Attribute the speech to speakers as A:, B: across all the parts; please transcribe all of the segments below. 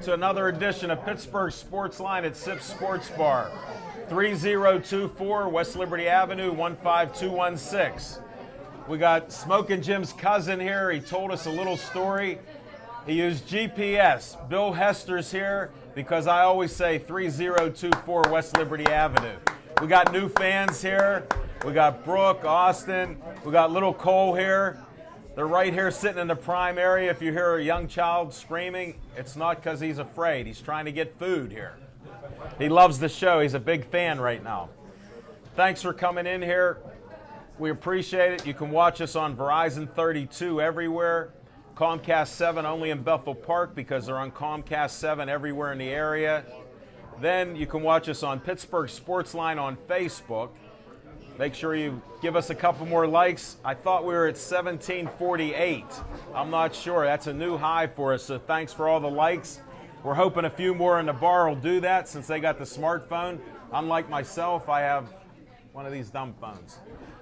A: to another edition of Pittsburgh Sports Line at Sips Sports Bar, 3024 West Liberty Avenue, 15216. We got Smokin' Jim's cousin here. He told us a little story. He used GPS. Bill Hester's here because I always say 3024 West Liberty Avenue. We got new fans here. We got Brooke, Austin. We got little Cole here. They're right here sitting in the prime area. If you hear a young child screaming, it's not because he's afraid. He's trying to get food here. He loves the show. He's a big fan right now. Thanks for coming in here. We appreciate it. You can watch us on Verizon 32 everywhere. Comcast 7 only in Bethel Park because they're on Comcast 7 everywhere in the area. Then you can watch us on Pittsburgh Sports Line on Facebook. Make sure you give us a couple more likes. I thought we were at 1748. I'm not sure. That's a new high for us, so thanks for all the likes. We're hoping a few more in the bar will do that since they got the smartphone. Unlike myself, I have one of these dumb phones.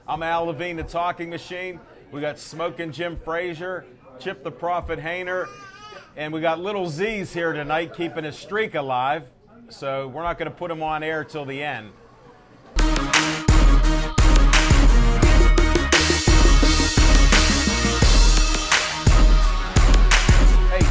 A: I'm Al Levine, the talking machine. We got Smokin' Jim Frazier, Chip the Prophet Hayner, and we got Little Z's here tonight keeping his streak alive. So we're not going to put him on air till the end.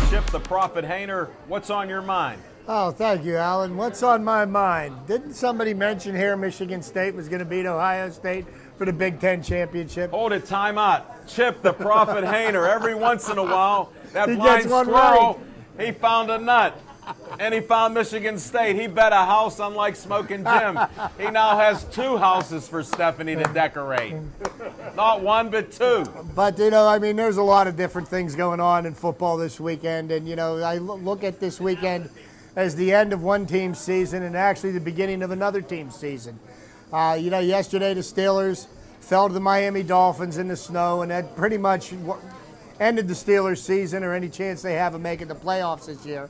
A: Chip the Prophet Hayner, what's on your mind?
B: Oh, thank you, Alan. What's on my mind? Didn't somebody mention here Michigan State was going to beat Ohio State for the Big Ten championship?
A: Hold it, time out. Chip the Prophet Hayner, every once in a while, that
B: He
A: blind
B: gets one
A: squirrel, he found a nut. And he found Michigan State. He bet a house unlike Smokin' Jim. He now has 2 houses for Stephanie to decorate. Not 1, but 2.
B: But, you know, I mean, there's a lot of different things going on in football this weekend. And, you know, I look at this weekend as the end of one team's season and actually the beginning of another team's season. You know, yesterday the Steelers fell to the Miami Dolphins in the snow, and that pretty much ended the Steelers' season or any chance they have of making the playoffs this year.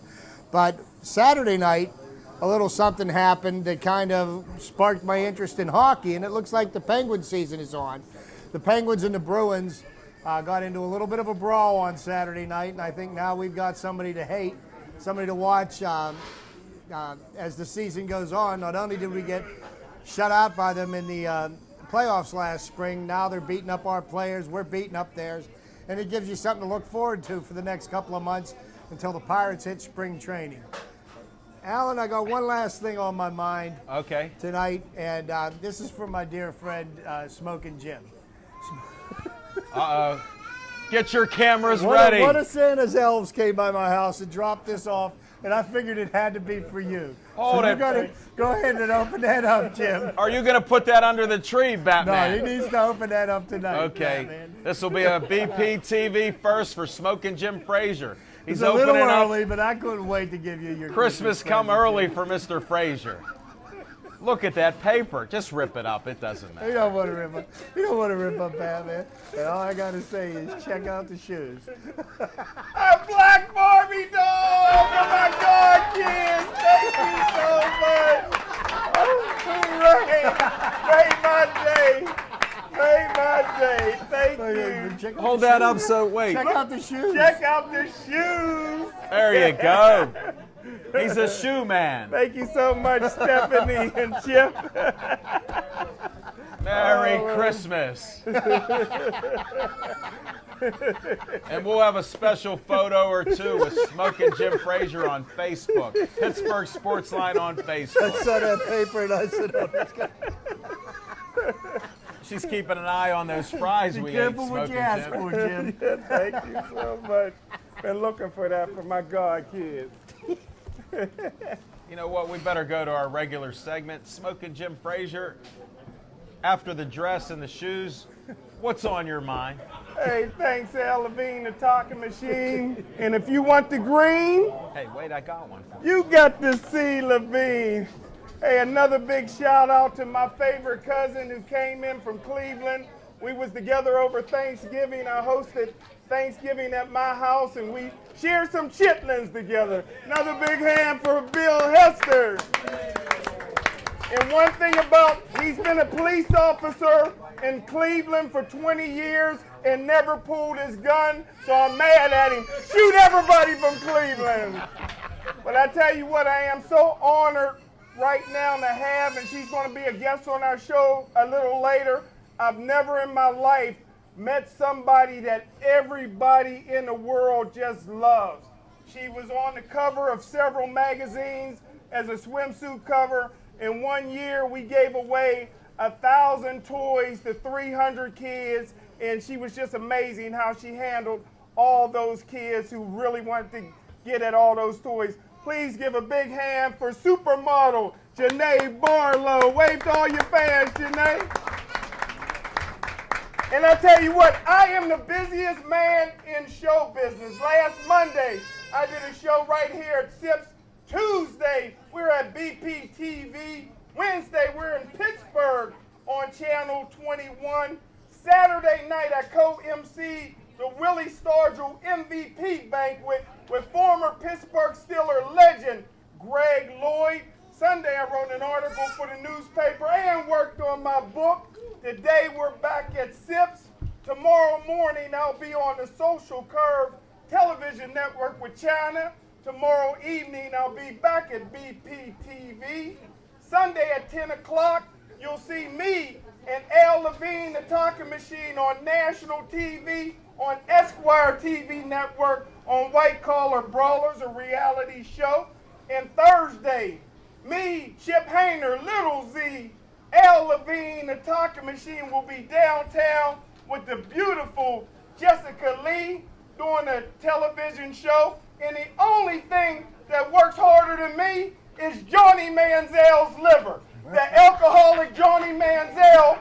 B: But Saturday night, a little something happened that kind of sparked my interest in hockey, and it looks like the Penguins season is on. The Penguins and the Bruins got into a little bit of a brawl on Saturday night, and I think now we've got somebody to hate, somebody to watch as the season goes on. Not only did we get shut out by them in the playoffs last spring, now they're beating up our players, we're beating up theirs, and it gives you something to look forward to for the next couple of months until the Pirates hit spring training. Alan, I got one last thing on my mind tonight, and this is from my dear friend, Smokin' Jim.
A: Uh-oh. Get your cameras ready.
B: One of Santa's elves came by my house and dropped this off, and I figured it had to be for you.
A: Hold
B: so
A: it.
B: You gotta go ahead and open that up, Jim.
A: Are you going to put that under the tree, Batman?
B: No, he needs to open that up tonight.
A: Okay.
B: Batman.
A: This will be a BPTV first for Smokin' Jim Frazier.
B: He's a little early, but I couldn't wait to give you your
A: Christmas come early for Mr. Frazier. Look at that paper. Just rip it up. It doesn't matter.
B: You don't want to rip up. You don't want to rip up Batman. And all I gotta say is check out the shoes. A black Barbie doll for my God kids. Thank you so much. Hooray! Made my day. Made my day. Thank you.
A: Hold that up. So wait.
B: Check out the shoes.
C: Check out the shoes.
A: There you go. He's a shoe man.
C: Thank you so much, Stephanie and Chip.
A: Merry Christmas. And we'll have a special photo or two with Smokin' Jim Frazier on Facebook. Pittsburgh Sports Line on Facebook.
B: I saw that paper and I said, oh, this guy.
A: She's keeping an eye on those fries we ate.
B: Careful what you ask
A: Jim.
B: for, Jim.
C: Thank you so much. Been looking for that for my God kids.
A: You know what? We better go to our regular segment. Smokin' Jim Frazier. After the dress and the shoes, what's on your mind?
C: Hey, thanks, Al Levine, the talking machine. And if you want the green,
A: Hey, wait, I got one for you.
C: you got to see Levine. Hey, another big shout out to my favorite cousin who came in from Cleveland. We was together over Thanksgiving. I hosted Thanksgiving at my house, and we shared some chitlins together. Another big hand for Bill Hester. And one thing about, he's been a police officer in Cleveland for 20 years and never pulled his gun, so I'm mad at him. Shoot everybody from Cleveland. But I tell you what, I am so honored right now to have, and she's going to be a guest on our show a little later. I've never in my life met somebody that everybody in the world just loves. She was on the cover of several magazines as a swimsuit cover. In 1 year, we gave away 1,000 toys to 300 kids, and she was just amazing how she handled all those kids who really wanted to get at all those toys. Please give a big hand for supermodel Janae Barlow. Wave to all your fans, Janae. And I tell you what, I am the busiest man in show business. Last Monday, I did a show right here at SIPS. Tuesday, we're at BPTV. Wednesday, we're in Pittsburgh on Channel 21. Saturday night, I co-MC the Willie Stargell MVP banquet with former Pittsburgh Steelers legend Greg Lloyd. Sunday, I wrote an article for the newspaper and worked on my book. Today, we're back at SIPS. Tomorrow morning, I'll be on the Social Curve television network with China. Tomorrow evening, I'll be back at BPTV. Sunday at 10 o'clock, you'll see me and Al Levine, the talking machine, on national TV, on Esquire TV network, on White Collar Brawlers, a reality show. And Thursday, me, Chip Hayner, Little Z, Al Levine, the talking machine, will be downtown with the beautiful Jessica Lee doing a television show. And the only thing that works harder than me is Johnny Manziel's liver. The alcoholic Johnny Manziel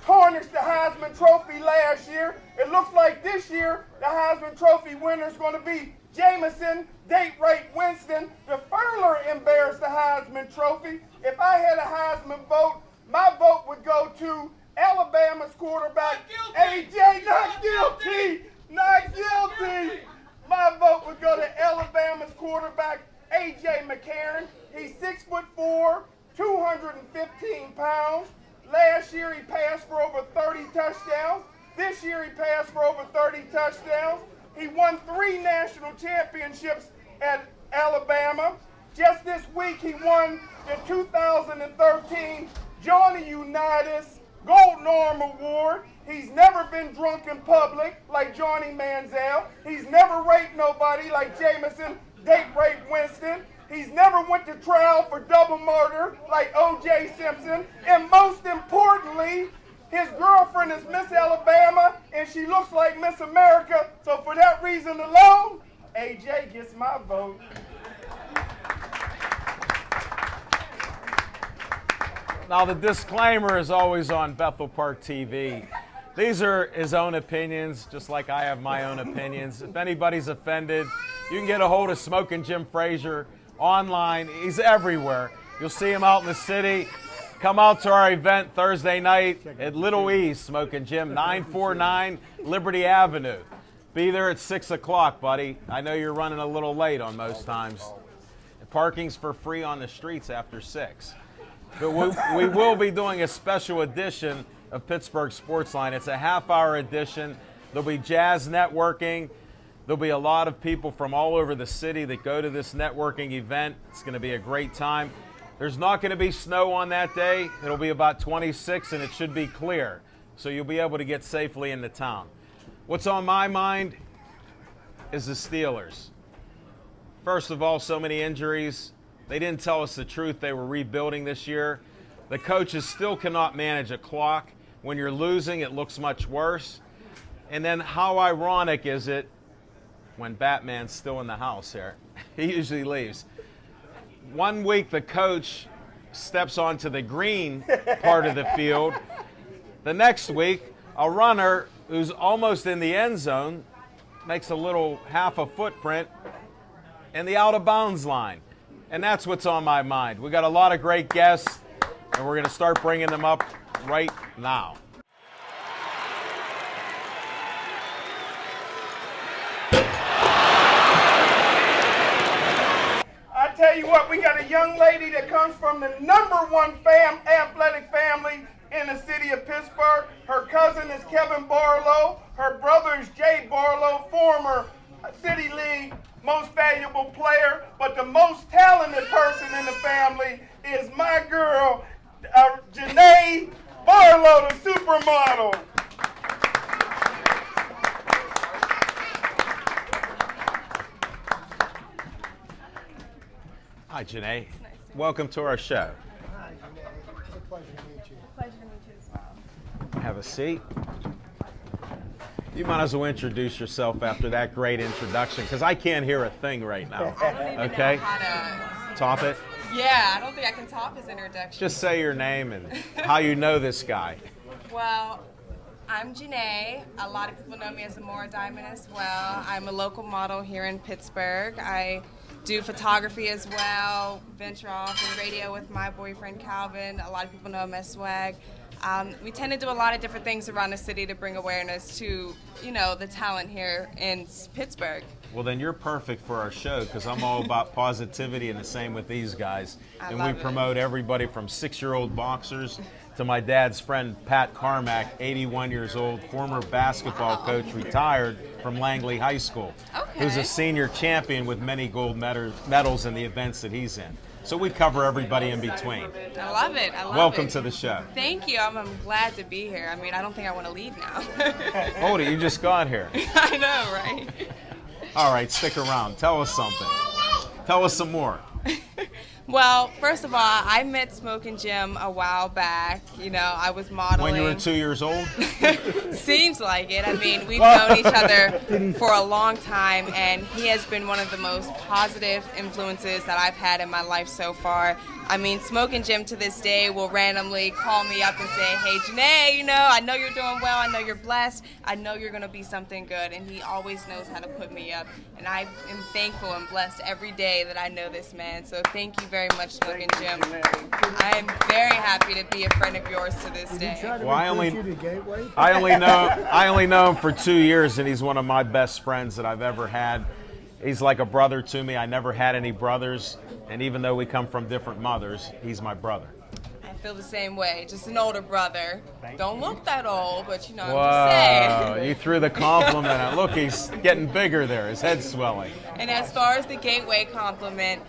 C: tarnished the Heisman Trophy last year. It looks like this year the Heisman Trophy winner is going to be Jameson Date-Right Winston. The Furler embarrassed the Heisman Trophy. If I had a Heisman vote, my vote would go to Alabama's quarterback, AJ. Not guilty! Not guilty! My vote would go to Alabama's quarterback, A.J. McCarron. He's 6'4", 215 pounds. Last year he passed for over 30 touchdowns. This year he passed for over 30 touchdowns. He won 3 national championships at Alabama. Just this week he won the 2013 Johnny Unitas Golden Arm Award. He's never been drunk in public like Johnny Manziel. He's never raped nobody like Jameson Date-Right Winston. He's never went to trial for double murder like O.J. Simpson. And most importantly, his girlfriend is Miss Alabama, and she looks like Miss America. So for that reason alone, A.J. gets my vote.
A: Now, the disclaimer is always on Bethel Park TV. These are his own opinions, just like I have my own opinions. If anybody's offended, you can get a hold of Smoking Jim Frazier online. He's everywhere. You'll see him out in the city. Come out to our event Thursday night at Little E's Smoking Jim, 949 Liberty Avenue. Be there at 6 o'clock, buddy. I know you're running a little late on most times. Parking's for free on the streets after 6. But we will be doing a special edition of Pittsburgh Sportsline. It's a half-hour edition. There'll be jazz networking. There'll be a lot of people from all over the city that go to this networking event. It's going to be a great time. There's not going to be snow on that day. It'll be about 26, and it should be clear. So you'll be able to get safely into town. What's on my mind is the Steelers. First of all, so many injuries. They didn't tell us the truth. They were rebuilding this year. The coaches still cannot manage a clock. When you're losing, it looks much worse. And then how ironic is it when Batman's still in the house here? He usually leaves. 1 week, the coach steps onto the green part of the field. The next week, a runner who's almost in the end zone makes a little half a footprint in the out-of-bounds line. And that's what's on my mind. We got a lot of great guests, and we're going to start bringing them up right now.
C: I tell you what, we got a young lady that comes from the #1 athletic family in the city of Pittsburgh. Her cousin is Kevin Barlow. Her brother is Jay Barlow, former City League most valuable player, but the most talented person in the family is my girl, Janae Barlow, the supermodel.
A: Hi, Janae. Welcome to our show.
B: Hi, Janae. It's a pleasure to meet you.
D: Pleasure to meet you as well.
A: Have a seat. You might as well introduce yourself after that great introduction, because I can't hear a thing right now.
D: I don't even
A: Okay?
D: know how to.
A: Top it.
D: Yeah, I don't think I can top his introduction.
A: Just say your name and how you know this guy.
D: Well, I'm Janae. A lot of people know me as Amora Diamond as well. I'm a local model here in Pittsburgh. I do photography as well, venture off in radio with my boyfriend Calvin. A lot of people know him as Swag. We tend to do a lot of different things around the city to bring awareness to, you know, the talent here in Pittsburgh.
A: Well, then you're perfect for our show, because I'm all about positivity, and the same with these guys.
D: I
A: And we
D: love it.
A: promote everybody from 6-year-old boxers to my dad's friend Pat Carmack, 81 years old, former basketball coach, retired from Langley High School, who's
D: Okay.
A: a senior champion with many gold medals in the events that he's in. So we cover everybody in between.
D: I love it. I love it.
A: Welcome to the show.
D: Thank you. I'm glad to be here. I mean, I don't think I want to leave now.
A: Hold it, you just got here.
D: I know, right?
A: All right, stick around. Tell us something. Tell us some more.
D: Well, first of all, I met Smoking Jim a while back. You know, I was modeling.
A: When you were 2 years old?
D: Seems like it. I mean, we've known each other for a long time, and he has been one of the most positive influences that I've had in my life so far. I mean, Smoking Jim to this day will randomly call me up and say, hey, Janae, you know, I know you're doing well. I know you're blessed. I know you're going to be something good. And he always knows how to put me up. And I am thankful and blessed every day that I know this man. So thank you very much, Smoking Jim. I am very happy to be a friend of yours to this day.
A: Well, I only know him for 2 years, and he's one of my best friends that I've ever had. He's like a brother to me. I never had any brothers, and even though we come from different mothers, he's my brother.
D: I feel the same way. Just an older brother. Don't look that old, but you know, I'm just
A: Wow,
D: saying.
A: you threw the compliment out. Look, he's getting bigger there. His head's swelling.
D: And as far as the Gateway compliment,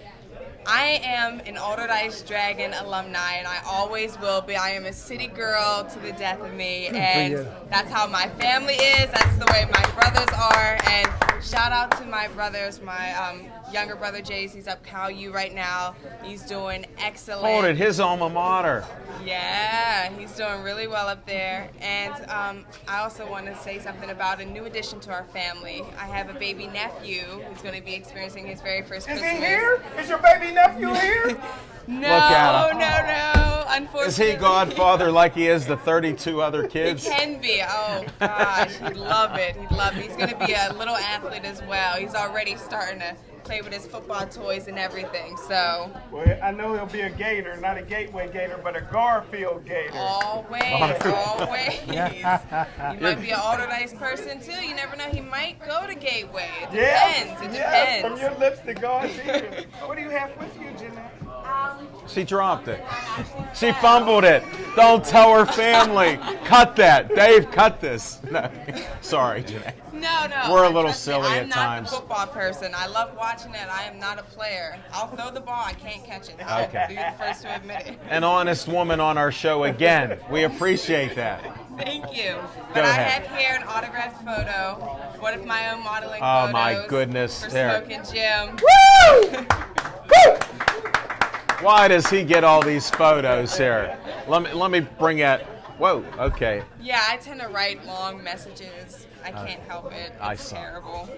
D: I am an Allderdice Dragon alumni, and I always will be. I am a city girl to the death of me, and that's how my family is. That's the way my brothers are. And shout out to my brothers. My younger brother Jace, he's up Cal U right now. He's doing excellent.
A: Hold it, his alma mater.
D: Yeah, he's doing really well up there. And I also want to say something about a new addition to our family. I have a baby nephew who's going to be experiencing his very first
C: Is
D: Christmas.
C: he here? Is your baby nephew here?
D: No,
A: at him.
D: no. Unfortunately.
A: Is he godfather like he is the 32 other
D: He
A: kids?
D: can be. Oh, gosh. He'd love it. He'd love it. He's going to be a little athlete as well. He's already starting to play with his football toys and everything. So,
C: Well, I know he'll be a Gator, not a Gateway Gator, but a Garfield Gator.
D: always. You might be an Allderdice person, too. You never know. He might go to Gateway. It depends. It
C: Yes, from
D: depends.
C: your lips to God's ears. What do you have with you, Janae?
A: She dropped it. She fumbled it. Don't tell her family. Cut that. Dave, cut this. No. Sorry, Janae.
D: No.
A: We're a little
D: Trust me,
A: silly
D: I'm
A: at
D: not
A: times.
D: a football person. I love watching it. I am not a player. I'll throw the ball. I can't catch it.
A: Okay.
D: I'll be the first to admit it.
A: An honest woman on our show again. We appreciate that.
D: Thank you.
A: Go
D: But I
A: ahead.
D: have here an autographed photo. One of my own modeling
A: Oh,
D: photos.
A: my goodness.
D: For
A: There.
D: Smoking Jim.
A: Why does he get all these photos here? Let me bring it. Whoa, okay.
D: Yeah, I tend to write long messages. I can't help it.
A: I
D: It's
A: saw.
D: terrible.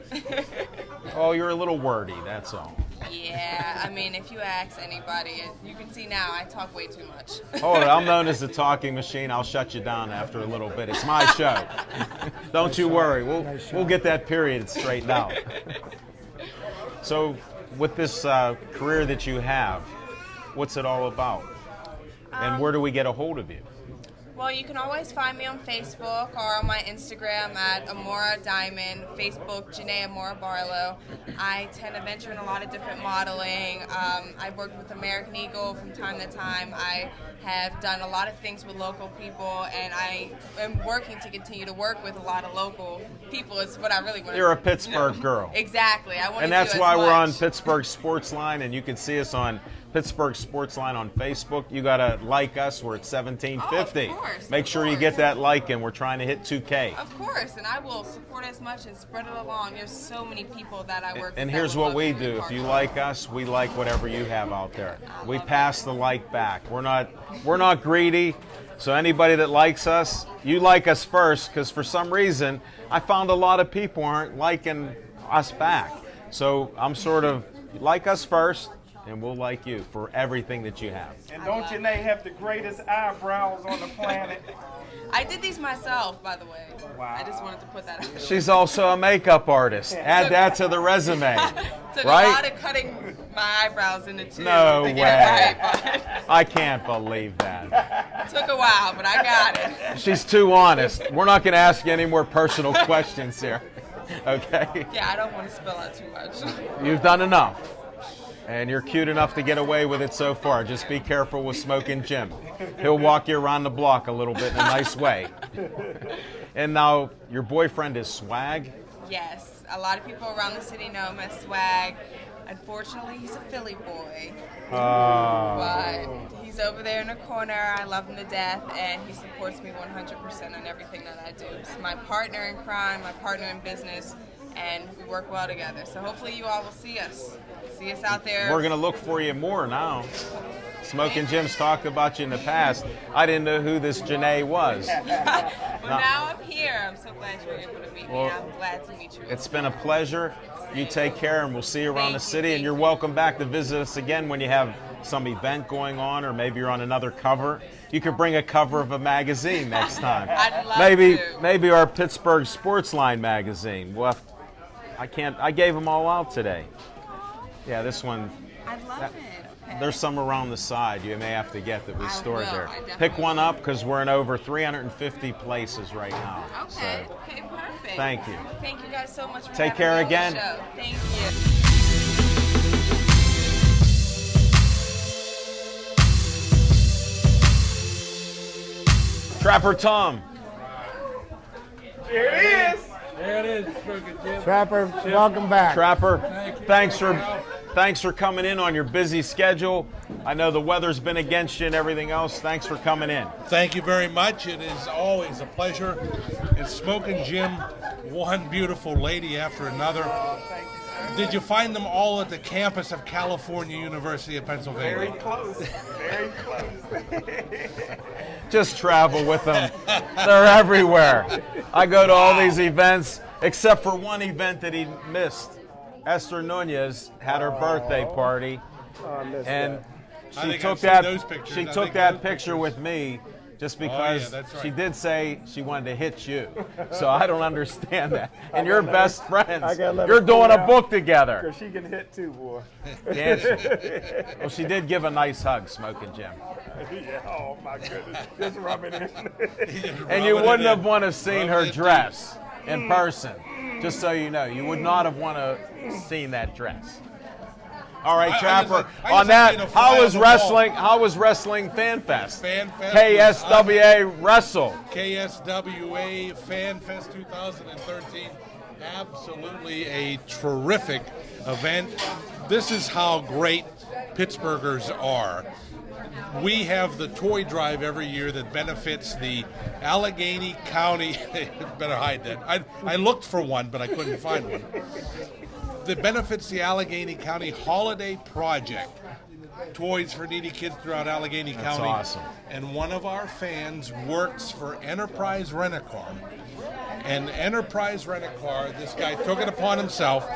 A: Oh, you're a little wordy, that's all.
D: Yeah, I mean, if you ask anybody, you can see now I talk way too much.
A: Hold it, I'm known as the talking machine. I'll shut you down after a little bit. It's my show. Don't you worry. We'll get that period straightened out. So, with this career that you have, what's it all about? And where do we get a hold of you?
D: Well, you can always find me on Facebook or on my Instagram at Amora Diamond, Facebook Janae Amora Barlow. I tend to venture in a lot of different modeling. I've worked with American Eagle from time to time. I have done a lot of things with local people, and I am working to continue to work with a lot of local people. Is what I really want to do.
A: You're a Pittsburgh girl.
D: Exactly. I want to
A: And that's
D: do
A: why
D: as
A: we're on
D: much.
A: Pittsburgh Sportsline, and you can see us on Pittsburgh Sportsline on Facebook. You got to like us. We're at 1750.
D: Oh, of course,
A: Make
D: of
A: sure you
D: course.
A: get that like, and we're trying to hit 2K.
D: Of course, and I will support as much and spread it along. There's so many people that I work with.
A: And
D: that
A: here's
D: would
A: what
D: love
A: we
D: to be
A: do. If
D: part
A: you
D: of it.
A: like us, we like whatever you have out there. We pass the like back. We're not greedy. So anybody that likes us, you like us first, because for some reason I found a lot of people aren't liking us back. So I'm sort of like us first, and we'll like you for everything that you have.
C: And don't Janae have the greatest eyebrows on the planet?
D: I did these myself, by the way.
C: Wow.
D: I just wanted to put that out.
A: She's also a makeup artist. Add that to the resume,
D: Took
A: right?
D: a lot of cutting my eyebrows into two
A: No
D: to
A: way.
D: get it right,
A: I can't believe that.
D: but took a while, but I got it.
A: She's too honest. We're not going to ask you any more personal questions here. Okay?
D: Yeah, I don't want to spill out too much.
A: You've done enough. And you're cute enough to get away with it so far. Just be careful with Smoking Jim. He'll walk you around the block a little bit in a nice way. And now, your boyfriend is Swag?
D: Yes, a lot of people around the city know him as Swag. Unfortunately, he's a Philly boy. But he's over there in the corner. I love him to death, and he supports me 100% on everything that I do. He's my partner in crime, my partner in business, and we work well together. So hopefully you all will see us out there.
A: We're going to look for you more now. Smoking Jim's talked about you in the past. I didn't know who this Janae was.
D: Well, now I'm here. I'm so glad you were able to meet me.
A: Well,
D: I'm glad to meet you.
A: It's been a pleasure. You take care, and we'll see you around
D: Thank
A: the
D: you,
A: city. And
D: thank
A: you're
D: you.
A: welcome back to visit us again when you have some event going on, or maybe you're on another cover. You could bring a cover of a magazine next time.
D: I'd love to.
A: Maybe our Pittsburgh Sportsline magazine. I gave them all out today. Yeah, this one.
D: I love it. Okay.
A: There's some around the side you may have to get that we
D: I
A: stored
D: will.
A: there.
D: I definitely
A: Pick one up because we're in over 350 places right now.
D: Okay.
A: So,
D: Okay. Perfect.
A: thank you.
D: Thank you guys so much for
A: Take
D: having
A: care
D: me on the
A: again.
D: show. Thank you.
A: Trapper Tom.
C: There it is.
E: There it is, Smoking Jim.
B: Trapper, welcome back.
A: Trapper,
E: Thank you.
A: thanks for coming in on your busy schedule. I know the weather's been against you and everything else. Thanks for coming in.
E: Thank you very much. It is always a pleasure. It's Smoking Jim, one beautiful lady after another. Did you find them all at the campus of California University of
C: Very
E: Pennsylvania?
C: close. Very close.
A: Just travel with them. They're everywhere. I go to all these events, except for one event that he missed. Esther Nunez had her birthday party, and
E: I
A: she
E: think
A: took
E: I've seen
A: that.
E: those pictures.
A: She
E: I
A: took
E: think
A: that
E: those
A: picture
E: pictures.
A: with me, just
E: yeah,
A: because
E: that's right.
A: she did say she wanted to hit you. So I don't understand that. And you're best friends.
C: gotta let
A: You're
C: her cool
A: doing a
C: down.
A: book together.
C: Because she can hit too, boy.
A: Can't she? Well, she did give a nice hug, Smoking Jim.
C: Yeah, oh my goodness. Just rub it in.
A: And you wouldn't have want to seen her dress in person. Just so you know, you would not have want to seen that dress. All right,
E: I
A: Trapper.
E: just like
A: On
E: being
A: that,
E: a fly
A: how was
E: on the wall.
A: wrestling? How was Wrestling Fan Fest?
E: Fan Fest
A: KSWA Wrestle.
E: KSWA Fan Fest 2013. Absolutely a terrific event. This is how great Pittsburghers are. We have the toy drive every year that benefits the Allegheny County. Better hide that. I looked for one, but I couldn't find one. That benefits the Allegheny County Holiday Project. Toys for needy kids throughout Allegheny County.
A: awesome.
E: And one of our fans works for Enterprise Rent-A-Car. And Enterprise Rent-A-Car, this guy took it upon himself.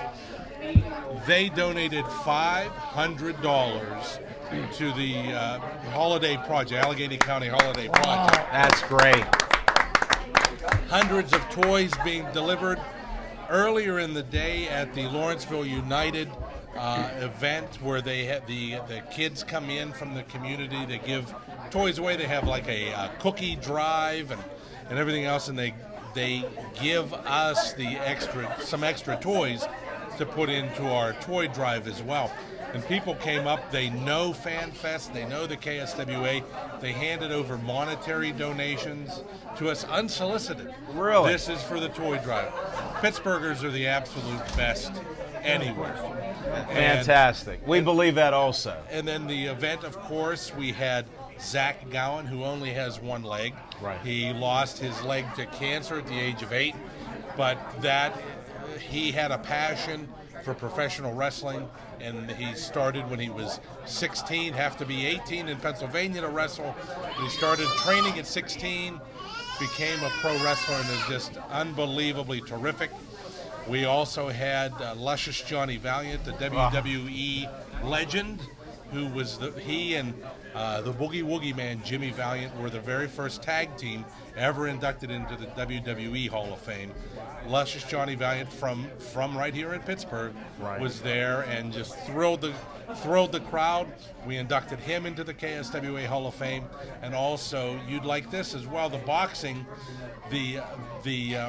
E: They donated $500 to the Holiday Project, Allegheny County Holiday Project.
A: That's great.
E: Hundreds of toys being delivered earlier in the day at the Lawrenceville United event where they had the kids come in from the community to give Toys Away, they have like a cookie drive and everything else, and they give us some extra toys to put into our toy drive as well. And people came up, they know FanFest, they know the KSWA, they handed over monetary donations to us unsolicited.
A: Really?
E: This is for the toy drive. Pittsburghers are the absolute best anywhere.
A: Fantastic. We believe that also.
E: And then the event, of course, we had Zach Gowen, who only has one leg.
A: Right.
E: He lost his leg to cancer at the age of 8, but he had a passion for professional wrestling, and he started when he was 16, have to be 18 in Pennsylvania to wrestle. He started training at 16, became a pro wrestler, and is just unbelievably terrific. We also had Luscious Johnny Valiant, the WWE legend, who was he and the Boogie Woogie Man, Jimmy Valiant, were the very first tag team ever inducted into the WWE Hall of Fame. Luscious Johnny Valiant from right here in Pittsburgh was there and just thrilled the crowd. We inducted him into the KSWA Hall of Fame, and also you'd like this as well. The boxing, the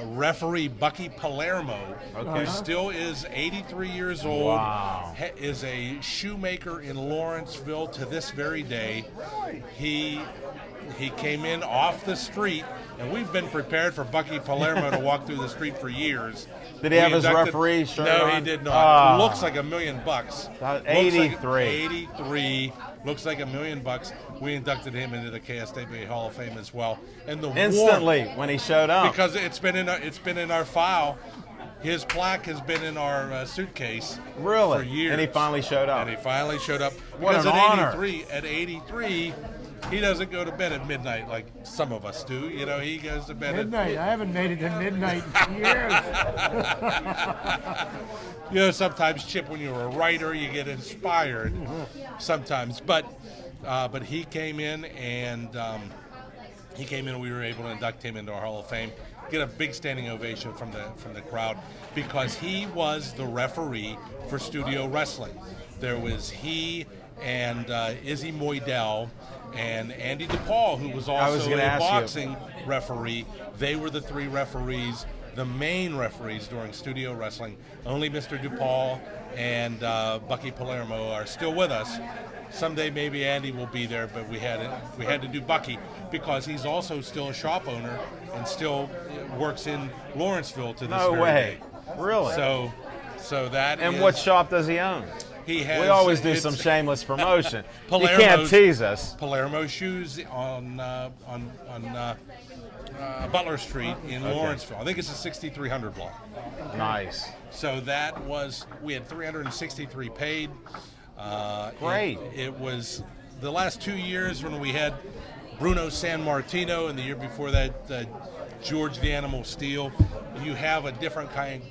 E: referee Bucky Palermo, who still is 83 years old, is a shoemaker in Lawrenceville to this very day. He came in off the street, and we've been prepared for Bucky Palermo to walk through the street for years.
A: Did he have his referee shirt on?
E: No, he did not. Looks like $1 million.
A: 83.
E: 83. Looks like $1 million. We inducted him into the KSWA Hall of Fame as well. And the
A: instantly when he showed up,
E: because it's been in our file. His plaque has been in our suitcase for years.
A: And he finally showed up.
E: What
A: an honor.
E: At 83, he doesn't go to bed at midnight like some of us do. You know, he goes to bed
B: midnight. I haven't made it to midnight in years.
E: You know, sometimes, Chip, when you're a writer, you get inspired sometimes. But he came in, and we were able to induct him into our Hall of Fame. Get a big standing ovation from the crowd, because he was the referee for Studio Wrestling. There was he and Izzy Moydell and Andy DePaul, who was also a boxing referee. They were the three referees, the main referees during Studio Wrestling. Only Mr. DePaul and Bucky Palermo are still with us. Someday maybe Andy will be there, but we had to do Bucky because he's also still a shop owner and still works in Lawrenceville to this very day.
A: Really?
E: So that
A: and
E: is,
A: what shop does he own?
E: He has.
A: We always do some shameless promotion. You can't tease us.
E: Palermo Shoes on Butler Street in Lawrenceville. I think it's a 6300 block.
A: Nice.
E: So we had 363 paid.
A: Great.
E: It was the last 2 years when we had Bruno Sammartino, and the year before that George the Animal Steele. You have a different kind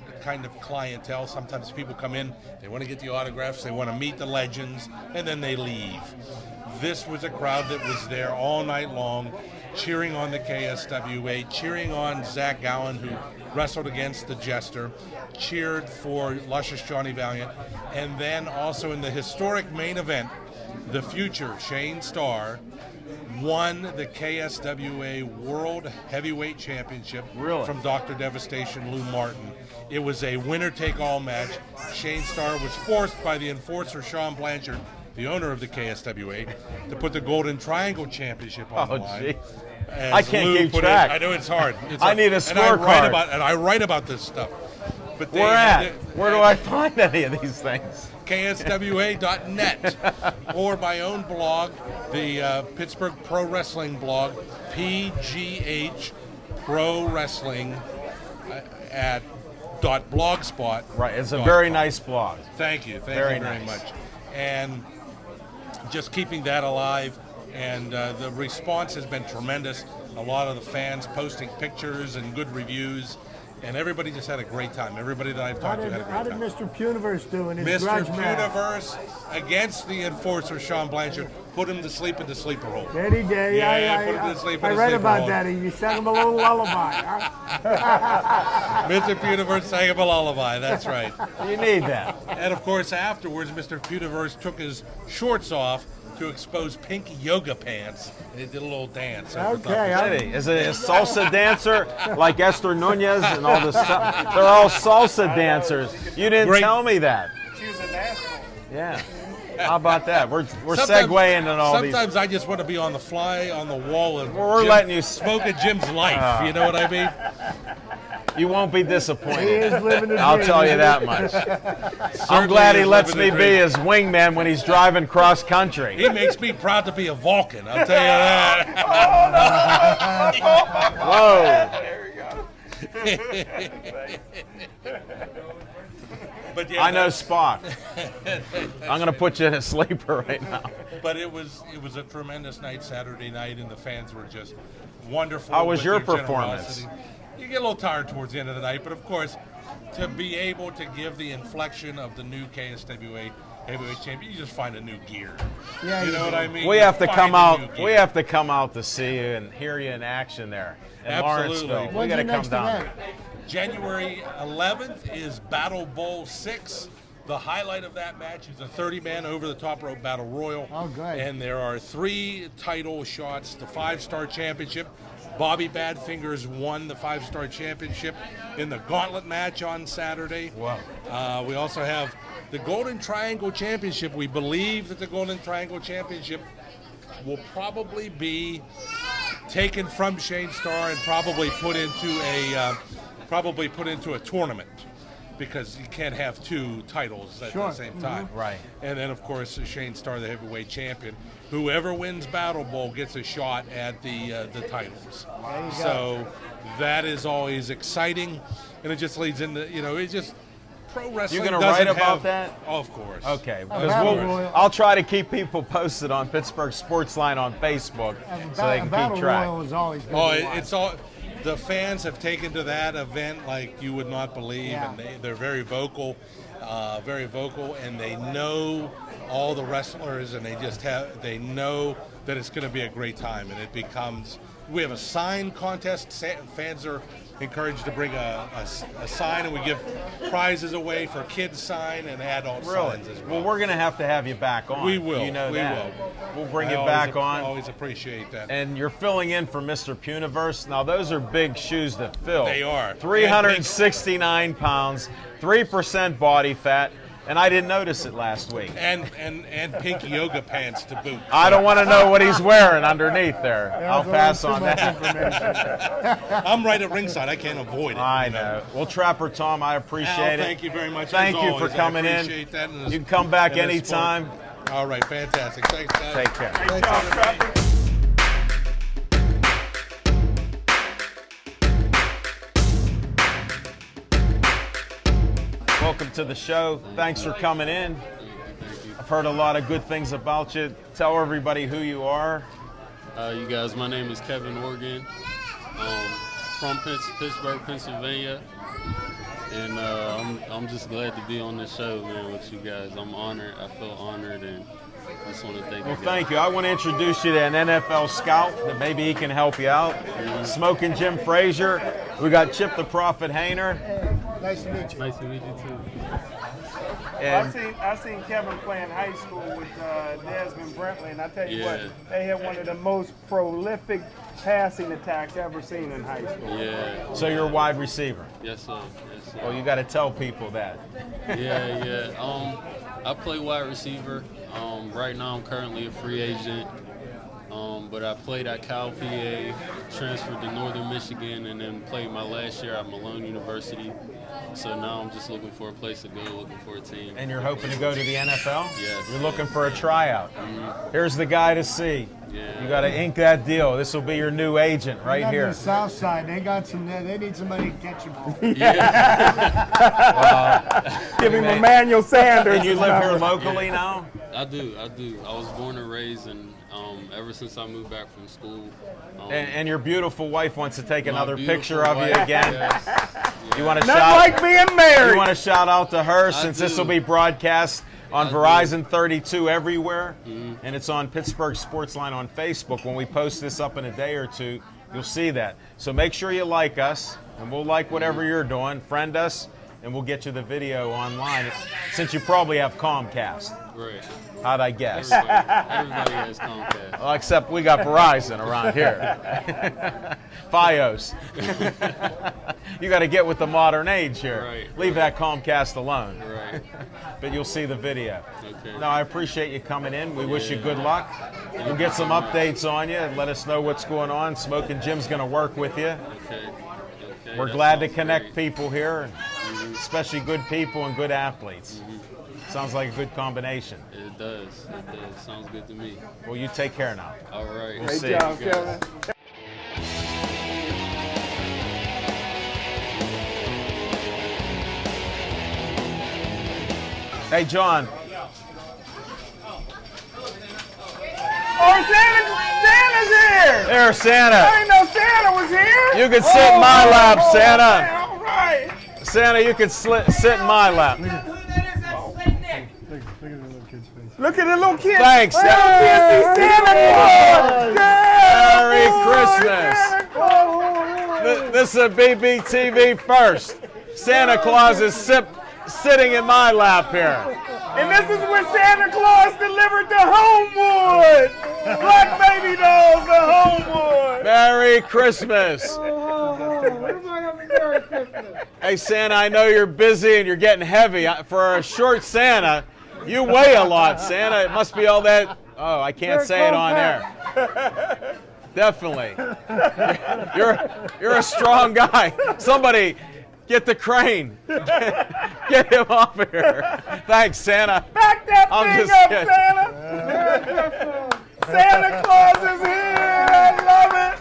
E: of clientele. Sometimes people come in, they want to get the autographs, they want to meet the legends, and then they leave. This was a crowd that was there all night long, cheering on the KSWA, cheering on Zach Gowen, who wrestled against the Jester, cheered for Luscious Johnny Valiant, and then also in the historic main event, the future Shane Starr won the KSWA World Heavyweight Championship from Dr. Devastation Lou Martin. It was a winner-take-all match. Shane Starr was forced by the enforcer Sean Blanchard, the owner of the KSWA, to put the Golden Triangle Championship on the line.
A: I can't keep track.
E: I know it's hard.
A: I need a scorecard.
E: And I write about this stuff. But
A: where do I find any of these things?
E: KSWA.net or my own blog, the Pittsburgh Pro Wrestling blog, PGH Pro Wrestling at .blogspot.
A: Right, it's a very nice blog.
E: Thank you very much. And just keeping that alive, and the response has been tremendous. A lot of the fans posting pictures and good reviews. And everybody just had a great time. Everybody that I've talked to had a great time.
B: How did Mr. Puniverse do in his grudge match?
E: Mr. Puniverse against the enforcer, Sean Blanchard, put him to sleep in the sleeper hole.
B: Did he? Did?
E: Yeah, put him to sleep in
B: I
E: the
B: read
E: sleeper
B: about
E: hole.
B: that. You sang him a little lullaby. Huh?
E: Mr. Puniverse sang him a lullaby. That's right.
A: You need that.
E: And of course, afterwards, Mr. Puniverse took his shorts off to expose pink yoga pants, and he did a little dance. over top
B: Okay,
E: of it.
A: Did he? Is it a salsa dancer like Esther Nunez and all this stuff? They're all salsa dancers. You didn't
E: Great.
A: tell me that.
C: She was a national.
A: Yeah. How about that? We're
E: Sometimes-
A: segueing into all these.
E: Sometimes I just want to be on the fly on the wall of
A: We're letting you
E: smoking Jim's life. You know what I mean?
A: You won't be
B: He
A: disappointed.
B: is living a dream.
A: I'll tell you that much. I'm glad he lets me be his wingman when he's driving cross country.
E: He makes me proud to be a Vulcan. I'll tell you that.
A: Whoa.
E: But yeah,
A: I know Spock. I'm going to put you in a sleeper right now.
E: But it was a tremendous night Saturday night, and the fans were just wonderful.
A: How was
E: with
A: your
E: their
A: performance?
E: generosity. You get a little tired towards the end of the night, but of course, to be able to give the inflection of the new KSWA heavyweight champion, you just find a new gear.
B: Yeah,
E: you know what I mean?
A: We
E: You
A: have to
E: find
A: come
E: a
A: out.
E: new gear.
A: We have to come out to see you and hear you in action there in
E: Absolutely.
A: Lawrenceville. We
B: When's
A: got to
B: your
A: come
B: next
A: down.
B: event?
E: January 11th is Battle Bowl 6. The highlight of that match is a 30-man over-the-top rope battle royal.
B: Oh, good.
E: And there are 3 title shots. The 5-star championship. Bobby Badfingers won the 5-star championship in the gauntlet match on Saturday.
A: Wow.
E: We also have the Golden Triangle Championship. We believe that the Golden Triangle Championship will probably be taken from Shane Starr and probably put into a tournament, because you can't have 2 titles at
B: Sure.
E: the same time.
A: Right.
E: And then, of course, Shane Starr, the heavyweight champion. Whoever wins Battle Bowl gets a shot at the titles.
B: There you go.
E: So that is always exciting, and it just leads into, it's just pro wrestling.
A: You gonna
E: doesn't
A: write about
E: have-
A: that?
E: Oh, of course.
A: Okay,
B: Battle
A: because
B: Royal.
A: I'll try to keep people posted on Pittsburgh Sportsline on Facebook so they can
B: Battle
A: keep track.
B: Royal is always good.
E: Oh,
B: to watch.
E: it's all. The fans have taken to that event like you would not believe,
B: Yeah.
E: and they're very vocal, and they know all the wrestlers, and they know that it's going to be a great time, and it becomes. We have a sign contest. Fans are encouraged to bring a sign, and we give prizes away for kids' sign and adult
A: Really?
E: signs as well.
A: Well, we're going to have you back on.
E: We will.
A: You know
E: We
A: that.
E: will.
A: We'll bring
E: I
A: you
E: always
A: back on.
E: Always appreciate that.
A: And you're filling in for Mr. Puniverse. Now, those are big shoes to fill.
E: They are.
A: 369 pounds, 3% body fat, and I didn't notice it last week.
E: and pink yoga pants to boot.
A: I don't want to know what he's wearing underneath there. I'll
B: There's
A: pass
B: too
A: on
B: much
A: that.
B: information.
E: I'm right at ringside. I can't avoid it.
A: I
E: you
A: know. Well, Trapper Tom, I appreciate
E: Al,
A: it.
E: thank you very much.
A: Thank
E: as
A: you
E: always.
A: for coming
E: I
A: in.
E: appreciate that. And
A: You can come back
E: and the sport.
A: anytime.
E: All right, fantastic. Thanks, guys.
A: Take care.
E: Thanks, everybody.
A: Welcome to the show. Thanks for coming in. I've heard a lot of good things about you. Tell everybody who you are.
F: You guys, my name is Kevin Morgan, from Pittsburgh, Pennsylvania, and I'm just glad to be on this show, man, with you guys. I'm honored. I feel honored, and I just want to thank
A: Well,
F: you guys.
A: thank you. I want to introduce you to an NFL scout that maybe he can help you out. Smoking Jim Frazier. We got Chip the Prophet Hayner.
B: Nice to meet you.
F: Nice to meet you too.
A: And
C: I seen Kevin playing high school with Desmond Brentley, and I tell you
F: Yeah.
C: what, they had one of the most prolific passing attacks ever seen in high school.
F: Yeah.
A: so you're a wide receiver.
F: Yes, sir. Yes, sir.
A: Well, you got to tell people that.
F: Yeah. I play wide receiver. Right now, I'm currently a free agent. But I played at Cal PA, transferred to Northern Michigan, and then played my last year at Malone University. So now I'm just looking for a place to go, looking for a team.
A: And you're hoping to go to the NFL?
F: Yes.
A: You're looking for a tryout. Here's the guy to see.
F: Yeah.
A: You got to ink that deal. This will be your new agent right
B: Down to
A: here.
B: the South Side, they got some. They need somebody to catch them.
C: Give him Emmanuel Sanders.
A: And you
C: his
A: live here
C: number.
A: locally now?
F: I do. I was born and raised, and ever since I moved back from school.
A: And your beautiful wife wants to take
F: my
A: another
F: beautiful
A: picture of you
F: wife,
A: again.
F: yes.
A: You want to
C: Nothing
A: shout?
C: like being
A: You
C: married.
A: want to shout out to her since this
F: do.
A: will be broadcast on Verizon 32 everywhere, and it's on Pittsburgh Sportsline on Facebook. When we post this up in a day or two, you'll see that. So make sure you like us, and we'll like whatever you're doing. Friend us, and we'll get you the video online, since you probably have Comcast.
F: Right.
A: How'd I guess?
F: Everybody has Comcast.
A: Well, except we got Verizon around here. Fios. You got to get with the modern age here.
F: Right.
A: Leave that Comcast alone.
F: Right.
A: But you'll see the video.
F: Okay.
A: No, I appreciate you coming in. We wish you good luck. We'll get some updates on you and let us know what's going on. Smoking Jim's going to work with you.
F: Okay.
A: We're
F: that
A: glad to
F: sounds
A: connect
F: great.
A: people here, especially good people and good athletes. Sounds like a good combination.
F: It does. It does. Sounds good to me.
A: Well, you take care now.
F: All right.
A: We'll
C: Great
A: see.
C: job,
F: You guys.
C: Kevin.
A: Hey, John.
C: Oh, Santa's here!
A: There's
C: I
A: Santa.
C: didn't know Santa was here.
A: You can sit in my lap, Santa.
C: All right.
A: Santa, you can sit in my lap.
C: Look at the little kid.
A: Thanks.
C: Oh, yes, he's Santa Claus.
A: Merry Christmas.
C: Santa Claus.
A: This is a BBTV first. Santa Claus is sitting in my lap here.
C: And this is where Santa Claus delivered the Homewood. Black baby dolls, the Homewood.
A: Merry Christmas. Hey, Santa, I know you're busy and you're getting heavy. For a short Santa, you weigh a lot, Santa. It must be all that. Oh, I can't say it on air. Definitely. You're a strong guy. Somebody get the crane. Get him off of here. Thanks, Santa.
C: Back that
A: I'm
C: thing
A: just
C: up,
A: kidding.
C: Santa. Santa Claus is here. I love it.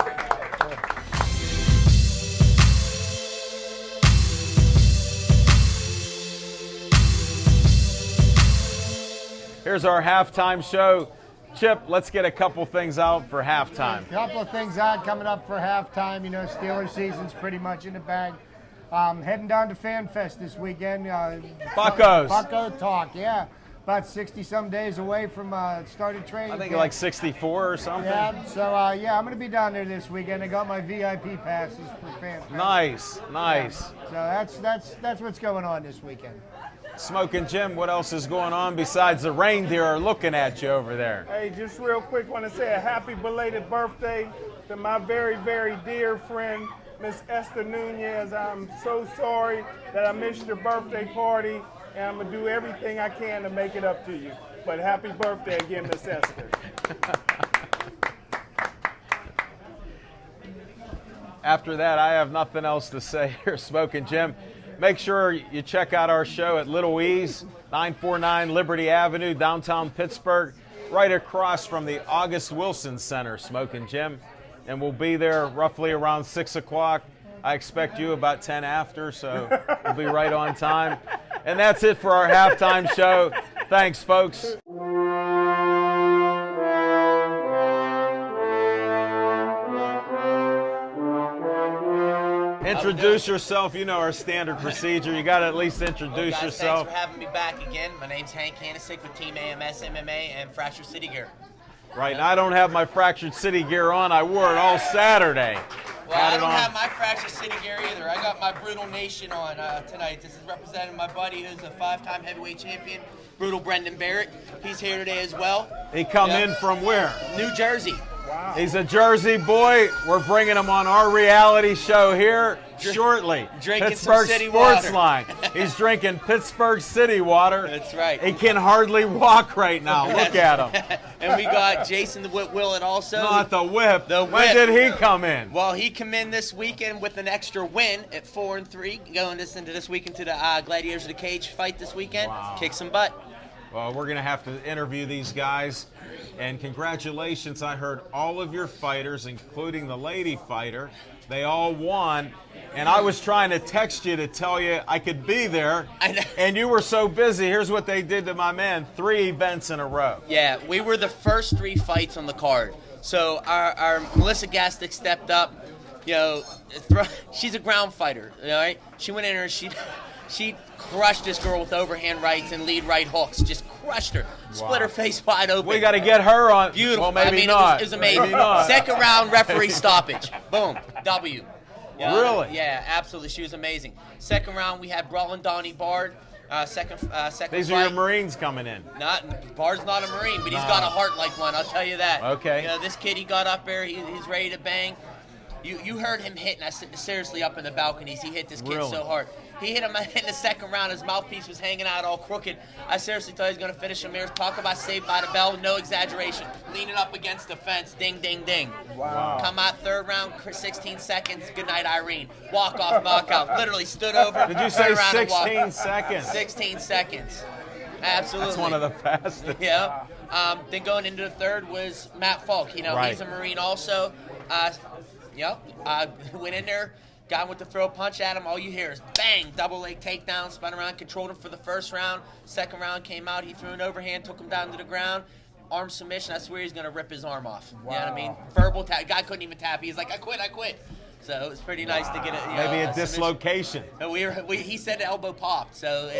A: Here's our halftime show. Chip, let's get a couple things out for halftime.
B: A couple of things out coming up for halftime. You know, Steelers season's pretty much in the bag. Heading down to Fan Fest this weekend.
A: Buccos.
B: Bucco Talk, yeah. About 60-some days away from started training.
A: I think
B: camp.
A: like 64 or something.
B: Yeah, so yeah, I'm going to be down there this weekend. I got my VIP passes for Fan Fest.
A: Nice, nice.
B: So that's what's going on this weekend.
A: Smoking Jim, what else is going on besides the reindeer are looking at you over there?
C: Hey, just real quick, want to say a happy belated birthday to my very, very dear friend, Miss Esther Nunez. I'm so sorry that I missed your birthday party, and I'm going to do everything I can to make it up to you. But happy birthday again, Miss Esther.
A: After that, I have nothing else to say here, Smoking Jim. Make sure you check out our show at Little E's, 949 Liberty Avenue, downtown Pittsburgh, right across from the August Wilson Center, Smoking Jim. And we'll be there roughly around 6 o'clock. I expect you about 10 after, so we'll be right on time. And that's it for our halftime show. Thanks, folks. Introduce yourself. You know our standard procedure. You got to at least introduce
G: Guys,
A: yourself.
G: thanks for having me back again. My name's Hank Hanisick with Team AMS MMA and Fracture City Gear.
A: Right, and I don't have my Fractured City gear on. I wore it all Saturday.
G: Well,
A: Had
G: I
A: it
G: don't
A: on.
G: have my Fracture City Gear either. I got my Brutal Nation on tonight. This is representing my buddy who's a 5-time heavyweight champion, Brutal Brendan Barrett. He's here today as well.
A: He come
G: Yeah.
A: in from where?
G: New Jersey.
A: He's a Jersey boy. We're bringing him on our reality show here shortly.
G: Drinking some
A: Pittsburgh
G: city
A: Sports
G: water.
A: Line. He's drinking Pittsburgh City water.
G: That's right.
A: He can hardly walk right now. Look at him.
G: And we got Jason the Whip Willett also.
A: Not the whip.
G: The
A: When
G: whip.
A: did he come in?
G: Well, he come in this weekend with an extra win at 4-3, going into this weekend to the Gladiators of the Cage fight this weekend.
A: Wow.
G: Kick some butt.
A: Well, we're going to have to interview these guys. And congratulations, I heard all of your fighters, including the lady fighter, they all won. And I was trying to text you to tell you I could be there.
G: I know.
A: And you were so busy. Here's what they did to my man, 3 events in a row.
G: Yeah, we were the first 3 fights on the card. So our Melissa Gastick stepped up, she's a ground fighter, all right? She went in there, she crushed this girl with overhand rights and lead right hooks, just crushed her, split her face wide open.
A: We got to get her on.
G: Beautiful.
A: Well, maybe
G: I mean,
A: not.
G: It was amazing.
A: Maybe not.
G: Second round, referee stoppage. Boom, W.
A: Really?
G: Yeah, absolutely. She was amazing. Second round, we had Brolin Donnie Bard. Second
A: These
G: fight.
A: are your Marines coming in.
G: Bard's not a Marine, but he's got a heart like one. I'll tell you that.
A: Okay.
G: This kid, he got up there. He's ready to bang. You heard him hitting. I seriously up in the balconies. He hit this kid so hard. He hit him in the second round. His mouthpiece was hanging out all crooked. I seriously thought he was going to finish him. Talk about saved by the bell. No exaggeration. Leaning up against the fence. Ding, ding, ding.
A: Wow.
G: Come out third round, 16 seconds. Good night, Irene. Walk off, knockout. Literally stood over.
A: Did you say 16 seconds?
G: 16 seconds. Absolutely.
A: That's one of the fastest.
G: Yeah. Then going into the third was Matt Falk. He's a Marine also. Went in there, got him with the throw punch at him. All you hear is bang, double leg takedown, spun around, controlled him for the first round. Second round came out, he threw an overhand, took him down to the ground. Arm submission, I swear he's going to rip his arm off.
A: Wow.
G: You know what I mean? Verbal tap. Guy couldn't even tap. He's like, I quit. So it was pretty nice to get it.
A: Maybe a dislocation.
G: He said the elbow popped, so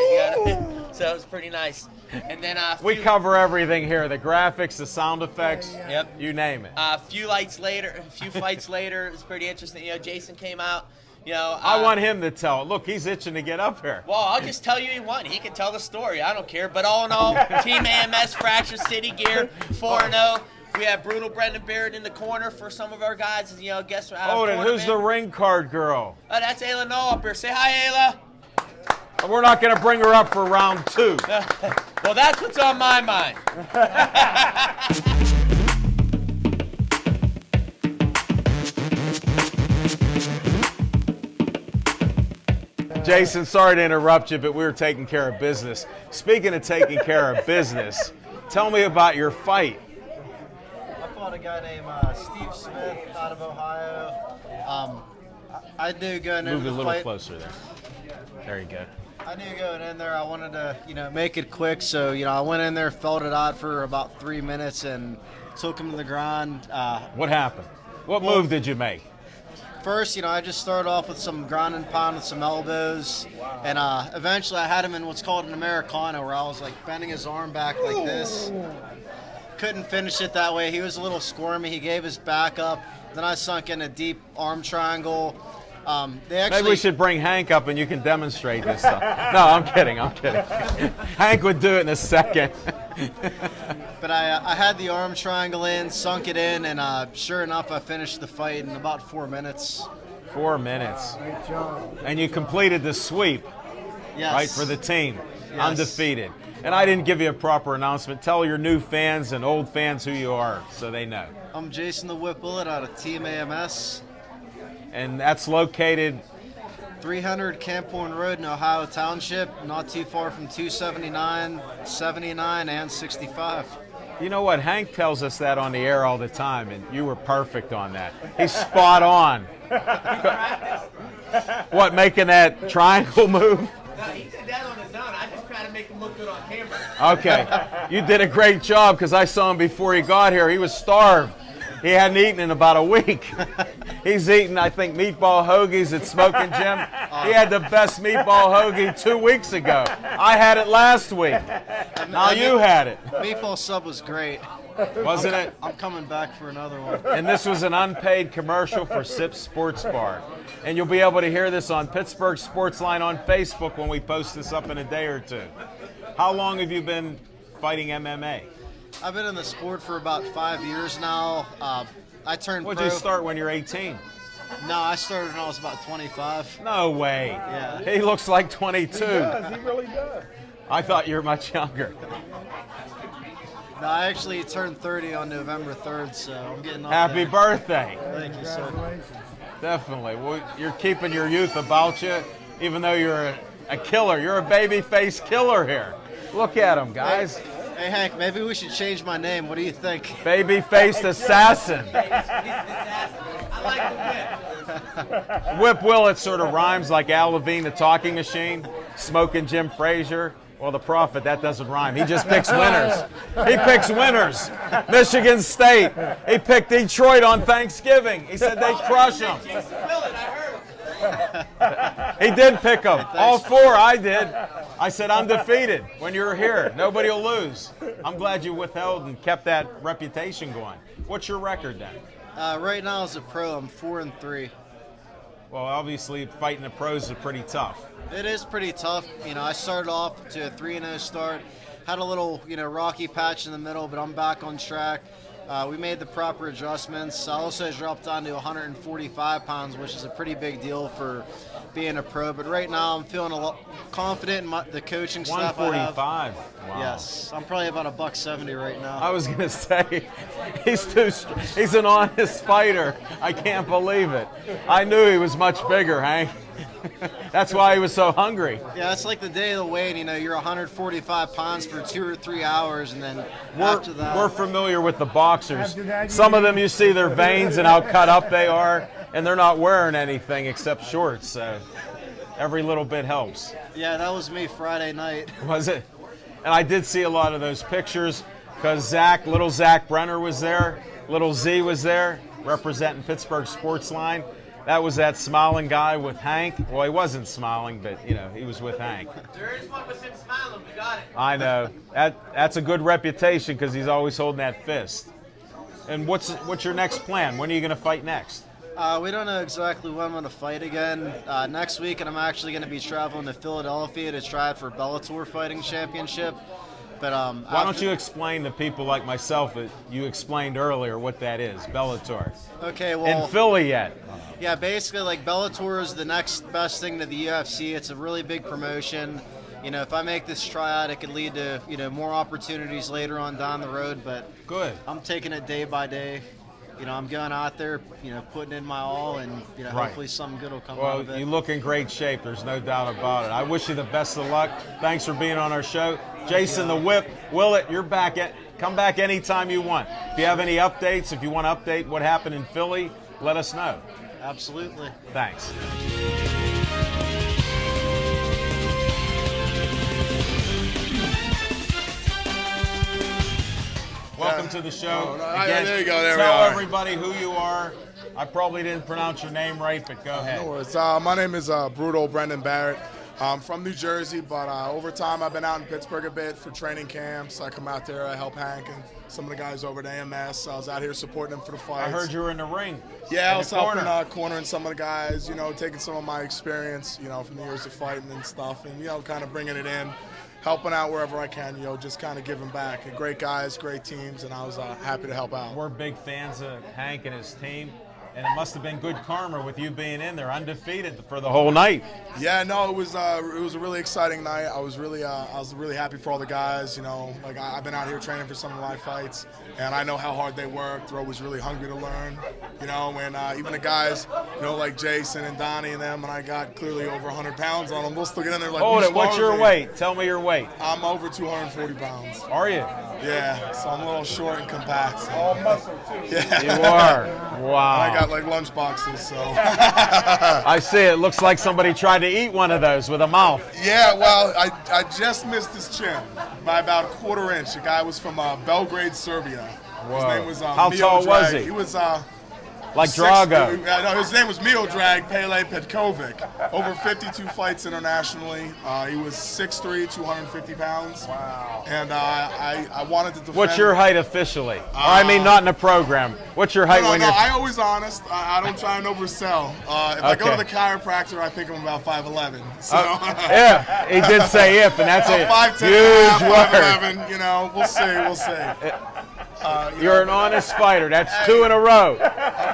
G: so it was pretty nice. And then
A: we cover everything here: the graphics, the sound effects.
G: Yep.
A: You name it.
G: A few fights later, it was pretty interesting. Jason came out.
A: I want him to tell. Look, he's itching to get up here.
G: Well, I'll just tell you he won. He can tell the story. I don't care. But all in all, Team AMS Fracture City gear, 4-0. We have Brutal Brendan Barrett in the corner for some of our guys. Guess what?
A: Oh, and who's the ring card girl?
G: That's Ayla Noah up here. Say hi,
A: Ayla. We're not going to bring her up for round 2.
G: Well, that's what's on my mind.
A: Jason, sorry to interrupt you, but we were taking care of business. Speaking of taking care of business, tell me about your fight.
H: I fought a guy named Steve Smith out of Ohio. I knew going into the fight.
A: Move a little closer there. There you go.
H: I knew going in there I wanted to, make it quick. So, I went in there, felt it out for about 3 minutes, and took him to the ground.
A: What happened? What move did you make?
H: First, I just started off with some ground and pound with some elbows. Wow. And eventually I had him in what's called an Americano, where I was like bending his arm back like this. Couldn't finish it that way. He was a little squirmy. He gave his back up. Then I sunk in a deep arm triangle.
A: Maybe we should bring Hank up and you can demonstrate this stuff. No, I'm kidding. Hank would do it in a second.
H: But I had the arm triangle in, sunk it in, and sure enough, I finished the fight in about 4 minutes.
A: 4 minutes. Great job. And you completed the sweep,
H: yes,
A: right, for the team,
H: yes,
A: undefeated. And I didn't give you a proper announcement. Tell your new fans and old fans who you are so they know.
H: I'm Jason the Whip Bullet out of Team AMS.
A: And that's located
H: 300 Camp Horn Road in Ohio Township, not too far from 279, 79, and 65.
A: You know what? Hank tells us that on the air all the time, and you were perfect on that. He's spot on. What, making that triangle move?
G: No, he did that on his own. I just try to make him look good on camera.
A: Okay. You did a great job because I saw him before he got here. He was starved. He hadn't eaten in about a week. He's eaten, I think, meatball hoagies at Smoking Jim. He had the best meatball hoagie 2 weeks ago. I had it last week. Now you had it.
H: Meatball sub was great.
A: Wasn't it?
H: I'm coming back for another one.
A: And this was an unpaid commercial for Sips Sports Bar. And you'll be able to hear this on Pittsburgh Sports Line on Facebook when we post this up in a day or two. How long have you been fighting MMA?
H: I've been in the sport for about 5 years now. I turned pro.
A: Did you start when you're 18?
H: No, I started when I was about 25.
A: No way.
H: Yeah.
A: He looks like 22.
C: He does. He really does.
A: I thought you were much younger.
H: No, I actually turned 30 on November 3rd, so I'm getting up
A: Happy
H: there.
A: birthday.
H: Thank you, sir.
A: Definitely. Well, you're keeping your youth about you, even though you're a killer. You're a baby-faced killer here. Look at him, guys.
H: Hey, Hank, maybe we should change my name. What do you think?
A: Baby-faced assassin.
G: I like the whip.
A: Whip Will, it sort of rhymes like Al Levine, the talking machine, Smoking Jim Frazier, Well, the prophet, that doesn't rhyme. He just picks winners. He picks winners. Michigan State. He picked Detroit on Thanksgiving. He said they'd crush them. He did pick them. All four, I did. I said undefeated when you were here. Nobody will lose. I'm glad you withheld and kept that reputation going. What's your record then?
H: Right now as a pro, I'm 4-3.
A: Well, obviously, fighting the pros is pretty tough.
H: It is pretty tough. You know, I started off to a 3-0 start. Had a little, rocky patch in the middle, but I'm back on track. We made the proper adjustments. I also dropped down to 145 pounds, which is a pretty big deal for being a pro. But right now, I'm feeling a lot confident in the coaching staff I have.
A: 145. Wow.
H: Yes, I'm probably about $170 right now.
A: I was gonna say, he's an honest fighter. I can't believe it. I knew he was much bigger, Hank. That's why he was so hungry.
H: Yeah, it's like the day of the weigh. You're 145 pounds for 2 or 3 hours, and then after that,
A: we're familiar with the boxers. Some of them, you see their veins and how cut up they are, and they're not wearing anything except shorts. So every little bit helps.
H: Yeah, that was me Friday night.
A: Was it? And I did see a lot of those pictures because little Zach Brenner was there, little Z was there, representing Pittsburgh Sportsline. That was that smiling guy with Hank. Well, he wasn't smiling, but, he was with Hank.
G: There is one with him smiling. We got it.
A: I know. That's a good reputation because he's always holding that fist. And what's your next plan? When are you going to fight next?
H: We don't know exactly when I'm going to fight again. Next week, and I'm actually going to be traveling to Philadelphia to try it for Bellator Fighting Championship. But
A: why don't you explain to people like myself that you explained earlier what that is, Bellator?
H: Okay, well,
A: in Philly yet?
H: Yeah, basically, Bellator is the next best thing to the UFC. It's a really big promotion. If I make this tryout, it could lead to more opportunities later on down the road. But
A: good.
H: I'm taking it day by day. I'm going out there, putting in my all, and hopefully something good will come out of it.
A: Well, you look in great shape. There's no doubt about it. I wish you the best of luck. Thanks for being on our show. Jason the Whip, Willett, you're back. Come back anytime you want. If you have any updates, if you want to update what happened in Philly, let us know.
H: Absolutely.
A: Thanks. Welcome to the show. Again,
I: there you go. There we
A: tell
I: are.
A: everybody who you are. I probably didn't pronounce your name right, but go ahead.
I: No worries. My name is Brutal Brendan Barrett. I'm from New Jersey, but over time I've been out in Pittsburgh a bit for training camps. I come out there, I help Hank and some of the guys over at AMS. I was out here supporting them for the fights.
A: I heard you were in the ring.
I: Yeah, I was helping cornering some of the guys, taking some of my experience, from the years of fighting and stuff, and, kind of bringing it in, helping out wherever I can, just kind of giving back. Great guys, great teams, and I was happy to help out.
A: We're big fans of Hank and his team. And it must have been good karma with you being in there, undefeated for the whole night.
I: Yeah, no, it was a really exciting night. I was really happy for all the guys. I've been out here training for some of my fights, and I know how hard they work. They're always really hungry to learn. And even the guys, like Jason and Donnie and them, and I got clearly over 100 pounds on them. They'll still get in there like.
A: Hold it. What's your weight? Tell me your weight.
I: I'm over 240 pounds.
A: Are you?
I: Yeah, so I'm a little short and compact. So.
C: All muscle too.
I: Yeah.
A: You are. Wow.
I: I got like lunch boxes, so.
A: I see it. Looks like somebody tried to eat one of those with a mouth.
I: Yeah, well, I just missed his chin by about a quarter inch. The guy was from Belgrade, Serbia.
A: Whoa.
I: His name was
A: How
I: Miodrag.
A: tall was he?
I: He was
A: like Drago.
I: No, his name was Miodrag Pele Petkovic. Over 52 fights internationally. He was 6'3", 250 pounds.
C: Wow.
I: And I wanted to defend.
A: What's your height officially? I mean, not in the program. What's your height when you're...
I: I always honest. I don't try and oversell. If I go to the chiropractor, I think I'm about 5'11". So.
A: Yeah, he did say if, and that's a
I: 5'10",
A: huge word.
I: 5'11", we'll see.
A: You're an honest fighter. That's 2 in a row.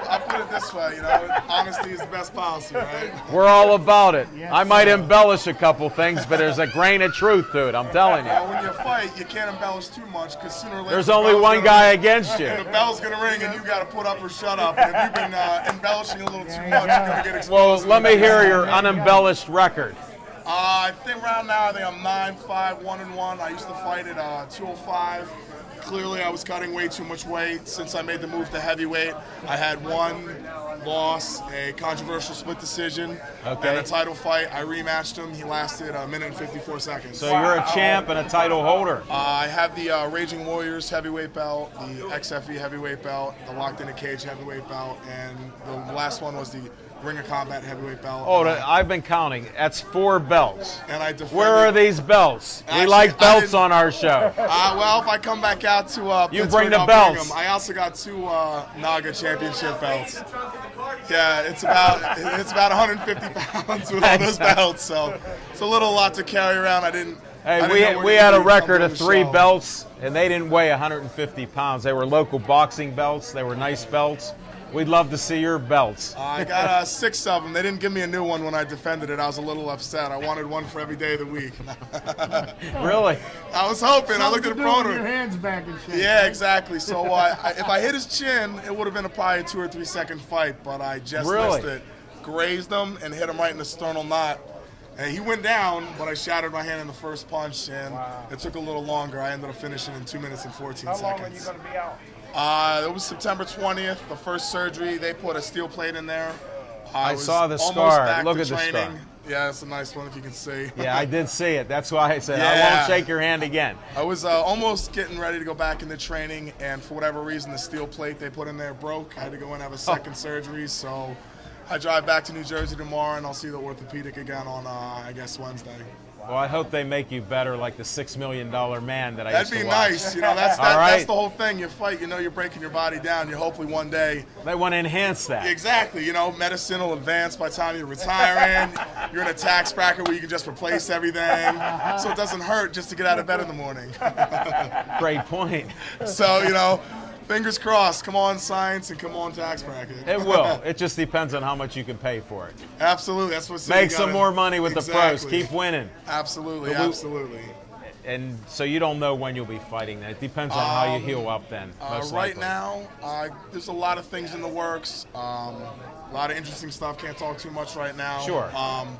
I: I put it this way, honesty is the best policy, right?
A: We're all about it. I might embellish a couple things, but there's a grain of truth to it. I'm telling you.
I: When you fight, you can't embellish too much because sooner or later
A: there's only one guy against you.
I: And the bell's gonna ring, and you got to put up or shut up. And if you've been embellishing a little too much, you're gonna get exposed.
A: Well, let me hear your unembellished record.
I: I think right now I'm 9-5, 1-1. I used to fight at 205. clearly I was cutting way too much weight. Since I made the move to heavyweight, I had one loss, a controversial split decision, and a title fight. I rematched him. He lasted a minute and 54 seconds.
A: So you're a champ and a title holder.
I: I have the Raging Warriors heavyweight belt, the XFE heavyweight belt, the Locked in a Cage heavyweight belt, and the last one was the Ring of Combat heavyweight belt.
A: Oh, I've been counting. That's 4 belts.
I: And I defended.
A: Where are these belts?
I: Actually,
A: we like belts on our show.
I: Well, if I come back out to
A: you
I: Pittsburgh,
A: bring the
I: I'll
A: belts.
I: Bring them. I also got 2 NAGA championship belts. Yeah, it's about 150 pounds with all those belts, so it's a lot to carry around.
A: Hey, we had a record of 3 belts, and they didn't weigh 150 pounds. They were local boxing belts. They were nice belts. We'd love to see your belts.
I: I got 6 of them. They didn't give me a new one when I defended it. I was a little upset. I wanted one for every day of the week.
A: Really?
I: I was hoping. I looked at the promoter.
B: Your hands back and shit.
I: Yeah, exactly. So if I hit his chin, it would have been probably a 2 or 3 second fight, but I just missed it. Grazed him and hit him right in the sternal knot. And he went down, but I shattered my hand in the first punch, and it took a little longer. I ended up finishing in 2 minutes and 14 seconds.
C: How long are you going to be out?
I: It was September 20th, the first surgery. They put a steel plate in there.
A: I saw the scar. Look at the scar.
I: Yeah, it's a nice one if you can see.
A: Yeah, I did see it. That's why I said I won't shake your hand again.
I: I was almost getting ready to go back into training, and for whatever reason, the steel plate they put in there broke. I had to go in and have a second surgery, so I drive back to New Jersey tomorrow, and I'll see the orthopedic again on, I guess, Wednesday.
A: Well, I hope they make you better like the $6 million man that I used to watch.
I: That'd be nice. You know, that's the whole thing. You fight, you know you're breaking your body down. You hopefully one day.
A: They want to enhance that.
I: Exactly. You know, medicine will advance by the time you're retiring. You're in a tax bracket where you can just replace everything. So it doesn't hurt just to get out of bed in the morning.
A: Great point.
I: So, you know, fingers crossed. Come on, science, and come on, tax bracket.
A: It will. It just depends on how much you can pay for it.
I: Absolutely. That's what's
A: Make some more money with the pros. Keep winning.
I: Absolutely. Absolutely.
A: And so you don't know when you'll be fighting that. It depends on how you heal up then.
I: Right now, there's a lot of things in the works. A lot of interesting stuff. Can't talk too much right now.
A: Sure.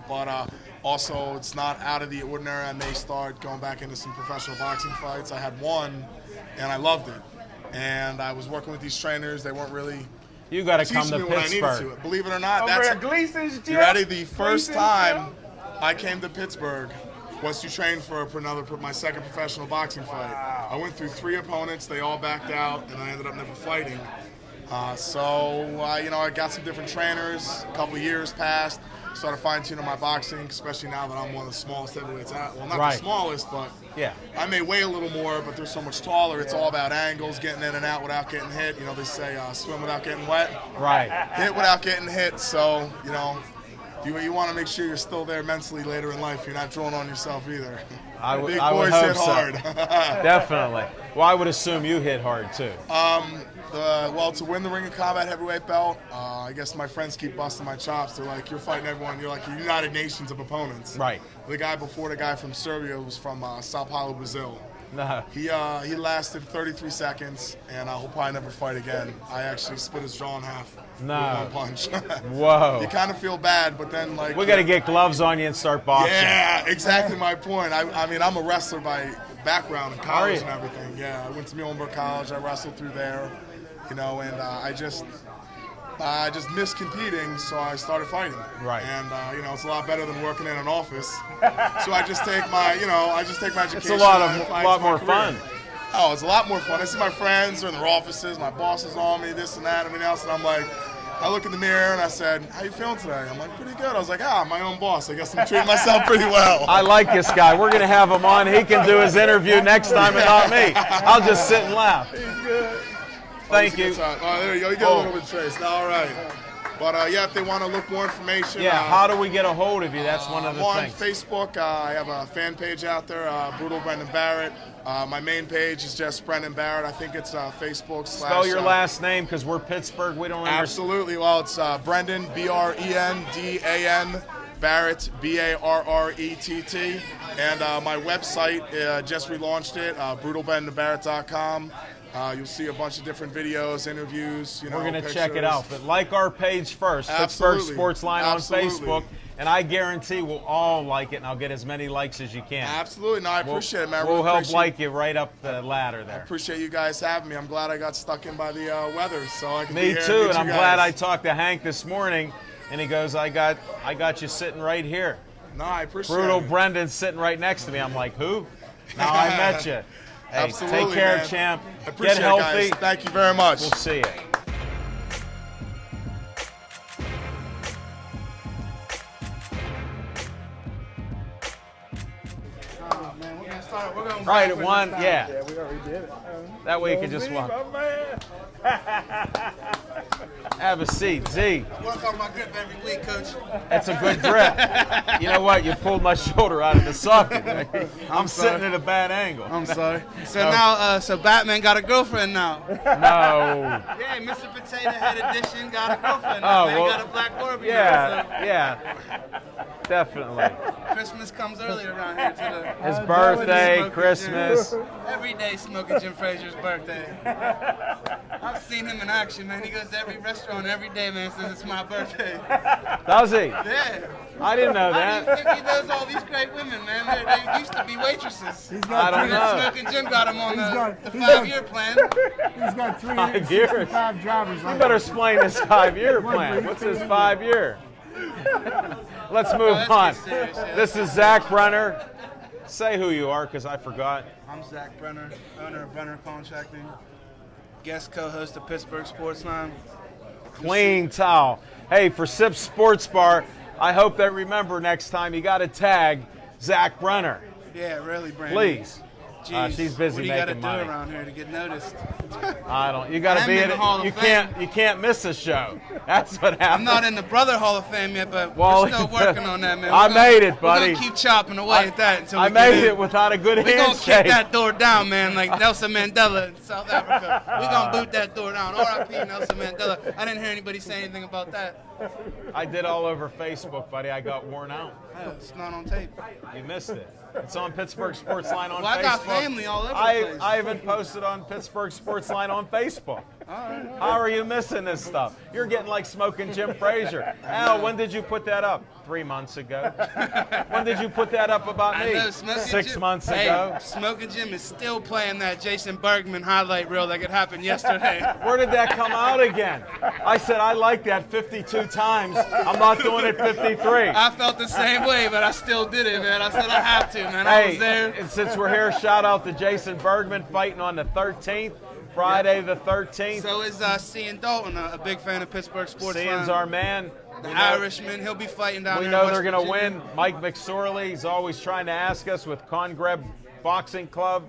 I: But also, it's not out of the ordinary. I may start going back into some professional boxing fights. I had one, and I loved it. And I was working with these trainers. They weren't really
A: you got to come to Pittsburgh.
I: To. Believe it or not,
C: that's Gleason's gym.
I: You ready? The first time I came to Pittsburgh was to train for my second professional boxing fight. I went through 3 opponents. They all backed out, and I ended up never fighting. You know, I got some different trainers. A couple of years passed. Started fine-tuning my boxing, especially now that I'm one of the smallest heavyweights out. Well, not the smallest, but I may weigh a little more, but they're so much taller. It's all about angles, getting in and out without getting hit. You know, they say swim without getting wet.
A: Right.
I: Hit without getting hit. So, you know, you want to make sure you're still there mentally later in life. You're not drawing on yourself either.
A: Big boys
I: hit hard.
A: Definitely. Well, I would assume you hit hard, too.
I: Well, to win the Ring of Combat heavyweight belt, I guess my friends keep busting my chops. They're like, you're fighting everyone. You're like the United Nations of opponents.
A: Right.
I: The guy before, the guy from Serbia, was from Sao Paulo, Brazil.
A: No.
I: He lasted 33 seconds, and he'll probably never fight again. I actually split his jaw in half with one punch.
A: Whoa.
I: You kind of feel bad, but then like
A: we got to get gloves on you and start boxing.
I: Yeah, exactly my point. I mean, I'm a wrestler by background in college and everything. Yeah, I went to Muhlenberg College. I wrestled through there. You know, and I just missed competing, so I started fighting.
A: Right.
I: And you know, it's a lot better than working in an office. So I just take my education.
A: It's a lot more fun.
I: Oh, it's a lot more fun. I see my friends are in their offices, my boss is on me, this and that, everything else, and I'm like, I look in the mirror and I said, how you feeling today? I'm like, pretty good. I was like, I'm my own boss. I guess I'm treating myself pretty well.
A: I like this guy. We're going to have him on. He can do his interview next time and not me. I'll just sit and laugh.
I: He's good.
A: Thank you.
I: Oh, there you go. You get a little bit traced. All right. But yeah, if they want to look more information.
A: Yeah, how do we get a hold of you? That's one of the things.
I: On Facebook, I have a fan page out there, Brutal Brendan Barrett. My main page is just Brendan Barrett. I think it's Facebook.
A: Spell your last name because we're Pittsburgh. We don't understand.
I: Absolutely. Well, it's Brendan, BRENDAN, Barrett, BARRETT. And my website, just relaunched it, brutalbrendanbarrett.com. You'll see a bunch of different videos, interviews. You know,
A: we're going to check it out. But like our page first, Pittsburgh Sports Line on Facebook. And I guarantee we'll all like it, and I'll get as many likes as you can.
I: Absolutely. No, I appreciate it, man.
A: We'll
I: really
A: help
I: appreciate
A: like you right up the ladder there.
I: I appreciate you guys having me. I'm glad I got stuck in by the weather, so I can be
A: Me
I: here
A: too,
I: and
A: and I'm
I: meet you
A: glad I
I: guys.
A: talked to Hank this morning, and he goes, I got you sitting right here.
I: No, I appreciate
A: Brutal
I: it.
A: Brendan's sitting right next to me. I'm like, who? Now I met you. Hey,
I: Absolutely,
A: take care,
I: man.
A: champ.
I: I appreciate
A: Get healthy.
I: it, guys. Thank you very much.
A: We'll see you. Right at one, yeah.
C: Yeah, we already did it.
A: That way you can just walk. Have a seat, Z.
J: Work on my grip every week, Coach.
A: That's a good grip. You know what? You pulled my shoulder out of the socket. I'm sitting at a bad angle.
J: I'm sorry. So now, so Batman got a girlfriend now.
A: No.
J: Yeah, Mr. Potato Head Edition got a girlfriend now.
A: Oh,
J: Man,
A: well,
J: got a black Barbie
A: yeah,
J: now.
A: yeah. Definitely.
J: So Christmas comes early around here to the
A: His birthday,
J: Smoking
A: Christmas.
J: Jim. Every day Smoking Jim Frazier's birthday. I've seen him in action, man. He goes to every restaurant every day, man, says it's my birthday.
A: Does he?
J: Yeah.
A: I didn't know
J: How do
A: that.
J: you think he knows all these great women, man? They used to be waitresses.
A: I don't know.
J: Smoking Jim got him on the
B: he's got-
J: 5-year plan.
B: He's got
A: 5 years.
B: 365 drivers
A: You
B: on
A: better
B: it.
A: explain this 5-year plan. What's his 5-year? Let's move
J: let's
A: on.
J: get serious, yeah.
A: This is Zach Brenner. Say who you are, because I forgot.
J: I'm Zach Brenner, owner of Brenner Contracting, guest co-host of Pittsburgh Sportsline.
A: Clean towel. Hey, for Sips Sports Bar, I hope they remember next time you got to tag Zach Brenner.
J: Yeah, really, Brandon.
A: Please.
J: Jeez,
A: She's busy
J: what do you gotta
A: making
J: do
A: money.
J: around here to get noticed?
A: I don't. You got to
J: I'm
A: be
J: in
A: in
J: the
A: it.
J: Hall of
A: You
J: Fame.
A: can't miss a show. That's what
J: I'm
A: happens.
J: not in the Brother Hall of Fame yet, but
A: Well,
J: we're still working on that, man.
A: I made it,
J: We're
A: buddy.
J: gonna keep chopping away at that until
A: I
J: we get
A: made
J: in.
A: it without a good
J: We're gonna kick
A: handshake.
J: that door down, man, like Nelson Mandela in South Africa. We're gonna boot that door down. R.I.P. Nelson Mandela. I didn't hear anybody say anything about that.
A: I did all over Facebook, buddy. I got worn out.
J: Oh, it's not on tape.
A: You missed it. It's on Pittsburgh Sportsline on
J: Well,
A: Facebook.
J: I got family all over the place.
A: I even posted on Pittsburgh Sportsline on Facebook. How are you missing this stuff? You're getting like Smoking Jim Frazier. Al, when did you put that up? 3 months ago. When did you put that up about
J: I
A: me?
J: know, Smoking
A: 6
J: Jim.
A: months
J: Hey,
A: ago.
J: Smoking Jim is still playing that Jason Bergman highlight reel like it happened yesterday.
A: Where did that come out again? I said I like that 52 times. I'm not doing it 53.
J: I felt the same way, but I still did it, man. I said I have to, man. I was there.
A: And since we're here, shout out to Jason Bergman fighting on the 13th, Friday the 13th.
J: So is Cian Dalton, a big fan of Pittsburgh sports.
A: Cian's our man.
J: The Irishman, he'll be fighting down
A: We
J: there.
A: know
J: in
A: they're
J: West
A: going to
J: Virginia.
A: win. Mike McSorley, he's always trying to ask us with Congreb Boxing Club.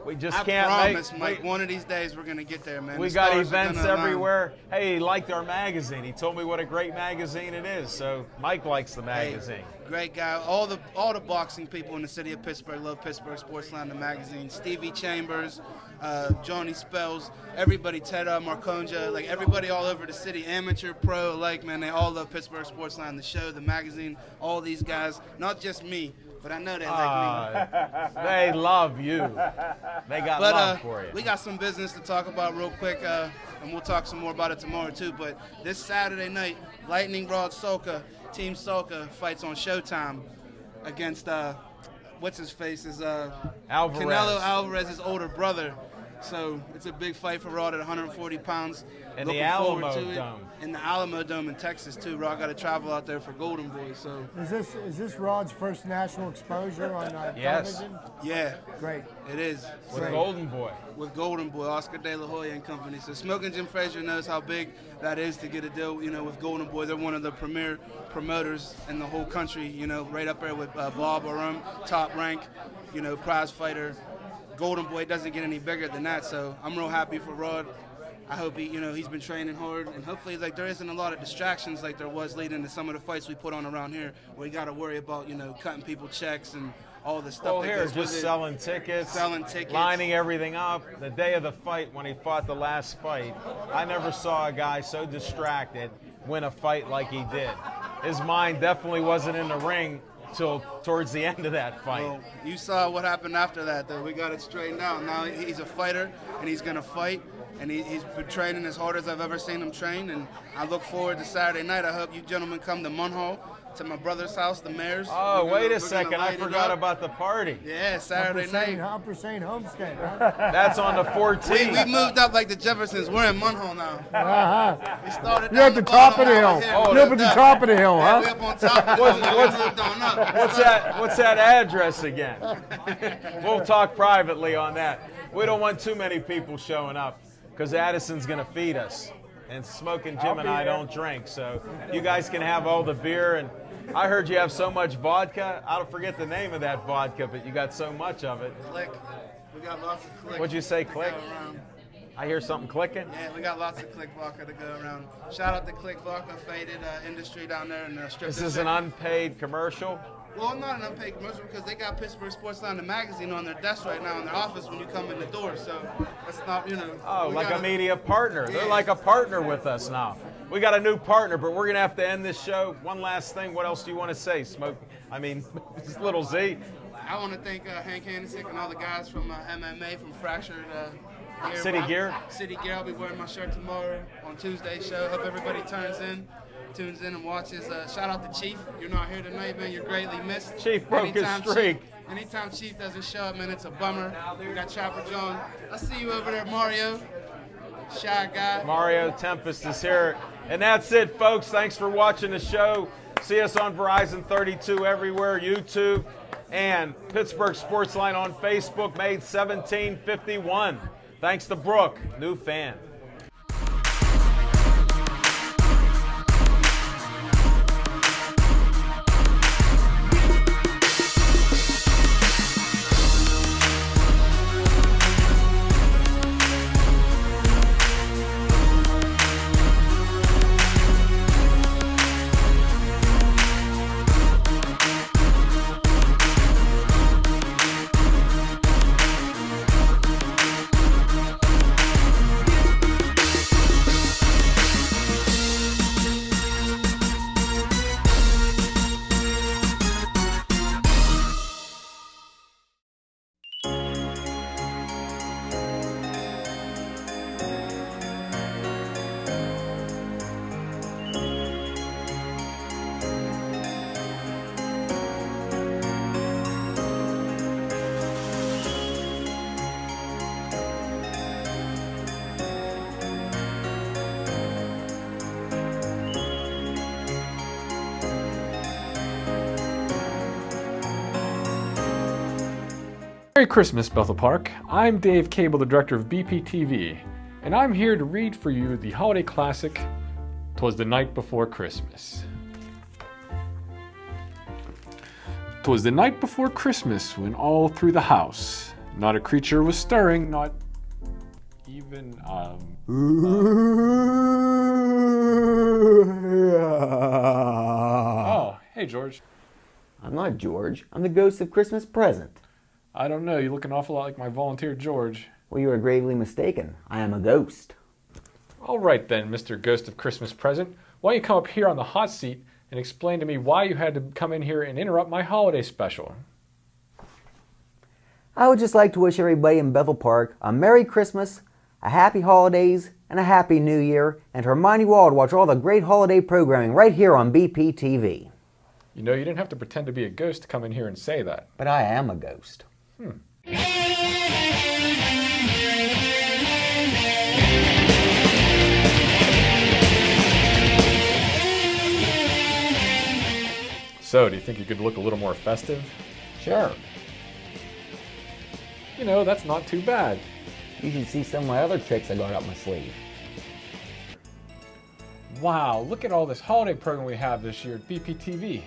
A: We just
J: I
A: can't
J: promise,
A: make.
J: Mike, one of these days we're going to get there, man.
A: We
J: The
A: got
J: stars are
A: events
J: gonna align.
A: everywhere. Hey, he liked our magazine. He told me what a great magazine it is. So Mike likes the magazine.
J: Hey, great guy. All the boxing people in the city of Pittsburgh love Pittsburgh Sportsline, the magazine. Stevie Chambers, Johnny Spells, everybody, Tedda, Marconja, like everybody all over the city, amateur, pro, like, man, they all love Pittsburgh Sportsline, the show, the magazine, all these guys, not just me, but I know they like me.
A: They love you. They got
J: But
A: love for you.
J: we got some business to talk about real quick, and we'll talk some more about it tomorrow too. But this Saturday night, Lightning Rod Solka, Team Solka fights on Showtime against what's his face is
A: Alvarez.
J: Canelo Alvarez's older brother. So it's a big fight for Rod at 140 pounds.
A: In the
J: Looking forward
A: Alamo
J: to it.
A: Dome.
J: In the Alamo Dome in Texas too. Rod got to travel out there for Golden Boy. So
B: Is this Rod's first national exposure on
A: Yes.
B: television?
J: yeah,
B: Great.
J: it is.
A: With
B: Great.
A: Golden Boy.
J: With Golden Boy, Oscar De La Hoya and company. So Smoking Jim Frazier knows how big that is to get a deal, with Golden Boy. They're one of the premier promoters in the whole country, right up there with Bob Arum, Top Rank, prize fighter. Golden Boy doesn't get any bigger than that, so I'm real happy for Rod. I hope he's been training hard, and hopefully, there isn't a lot of distractions like there was leading to some of the fights we put on around here, where we got to worry about, cutting people checks and all the stuff
A: Oh,
J: that
A: here,
J: goes with
A: just
J: it.
A: selling tickets, lining everything up. The day of the fight, when he fought the last fight, I never saw a guy so distracted win a fight like he did. His mind definitely wasn't in the ring till towards the end of that fight.
J: Well, you saw what happened after that, though. We got it straightened out. Now he's a fighter, and he's going to fight, and he's been training as hard as I've ever seen him train, and I look forward to Saturday night. I hope you gentlemen come to Munhall to my brother's house, the Mayor's.
A: Oh, wait a
J: we're
A: second.
J: gonna
A: I
J: light it
A: forgot
J: up.
A: about the party.
J: Yeah, Saturday night.
B: Humper St. Homestead, huh?
A: That's on the 14th.
J: We moved up like the Jeffersons. We're in Munhall now.
B: Uh-huh.
J: We started
B: You're at the top of the hill.
A: Oh,
B: You're up at the top of the hill,
J: Yeah, we
B: huh?
J: up on top of the hill. We moved on up.
A: What's that address again? We'll talk privately on that. We don't want too many people showing up because Addison's going to feed us. And Smoking Jim and I don't drink, so you guys can have all the beer. And I heard you have so much vodka. I don't forget the name of that vodka, but you got so much of it.
J: Click. We got lots of click.
A: What'd you say,
J: to
A: click?
J: go around.
A: I hear something clicking.
J: Yeah, we got lots of Click Vodka to go around. Shout out to Click Vodka, Faded Industry down there in the strip.
A: This is an unpaid commercial.
J: Well, not an unpaid commercial because they got Pittsburgh Sports Line, the magazine, on their desk right now in their office when you come in the door. So that's not,
A: Oh,
J: we
A: like
J: gotta-
A: a media partner. They're
J: Yeah.
A: like a partner with us now. We got a new partner, but we're going to have to end this show. One last thing. What else do you want to say, Smoke? I mean, Little Z.
J: I want to thank Hank Hanesick and all the guys from MMA, from Fractured Gear.
A: City Gear?
J: City Gear. I'll be wearing my shirt tomorrow on Tuesday's show. Hope everybody tunes in and watches. Shout out to Chief. You're not here tonight, man. You're greatly missed.
A: Chief broke his streak.
J: Anytime Chief doesn't show up, man, it's a bummer. We got Chopper John. I see you over there, Mario. Shy guy.
A: Mario Tempest is here. And that's it, folks. Thanks for watching the show. See us on Verizon 32 everywhere, YouTube, and Pittsburgh Sportsline on Facebook, made 1751. Thanks to Brooke, new fan.
K: Merry Christmas, Bethel Park. I'm Dave Cable, the director of BPTV, and I'm here to read for you the holiday classic, 'Twas the Night Before Christmas. 'Twas the night before Christmas when all through the house not a creature was stirring, not even, Oh, hey George.
L: I'm not George. I'm the ghost of Christmas present.
K: I don't know, you look an awful lot like my volunteer George.
L: Well, you are gravely mistaken. I am a ghost.
K: All right then, Mr. Ghost of Christmas Present. Why don't you come up here on the hot seat and explain to me why you had to come in here and interrupt my holiday special?
L: I would just like to wish everybody in Bethel Park a Merry Christmas, a Happy Holidays, and a Happy New Year, and to remind you all to watch all the great holiday programming right here on BPTV.
K: You know, you didn't have to pretend to be a ghost to come in here and say that.
L: But I am a ghost.
K: So, do you think you could look a little more festive?
L: Sure.
K: You know, that's not too bad.
L: You should see some of my other tricks I got up my sleeve.
K: Wow, look at all this holiday program we have this year at BPTV.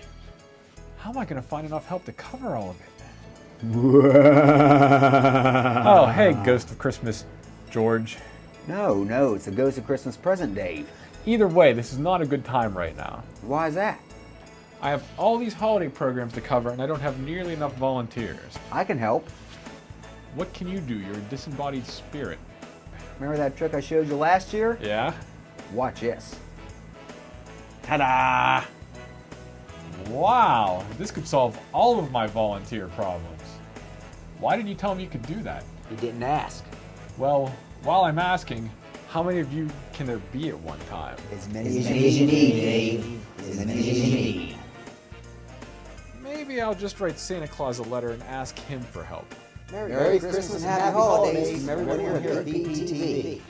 K: How am I going to find enough help to cover all of it? Oh, hey, Ghost of Christmas, George.
L: No, it's the Ghost of Christmas Present, Dave.
K: Either way, this is not a good time right now.
L: Why is that?
K: I have all these holiday programs to cover and I don't have nearly enough volunteers.
L: I can help.
K: What can you do? You're a disembodied spirit.
L: Remember that trick I showed you last year?
K: Yeah?
L: Watch this.
K: Ta-da! Wow, this could solve all of my volunteer problems. Why didn't you tell me you could do that?
L: You didn't ask.
K: Well, while I'm asking, how many of you can there be at one time?
L: As many as you need, Dave. As many as you need.
K: maybe I'll just write Santa Claus a letter and ask him for help.
L: Merry Christmas and Happy Holidays from everyone here at BPTV.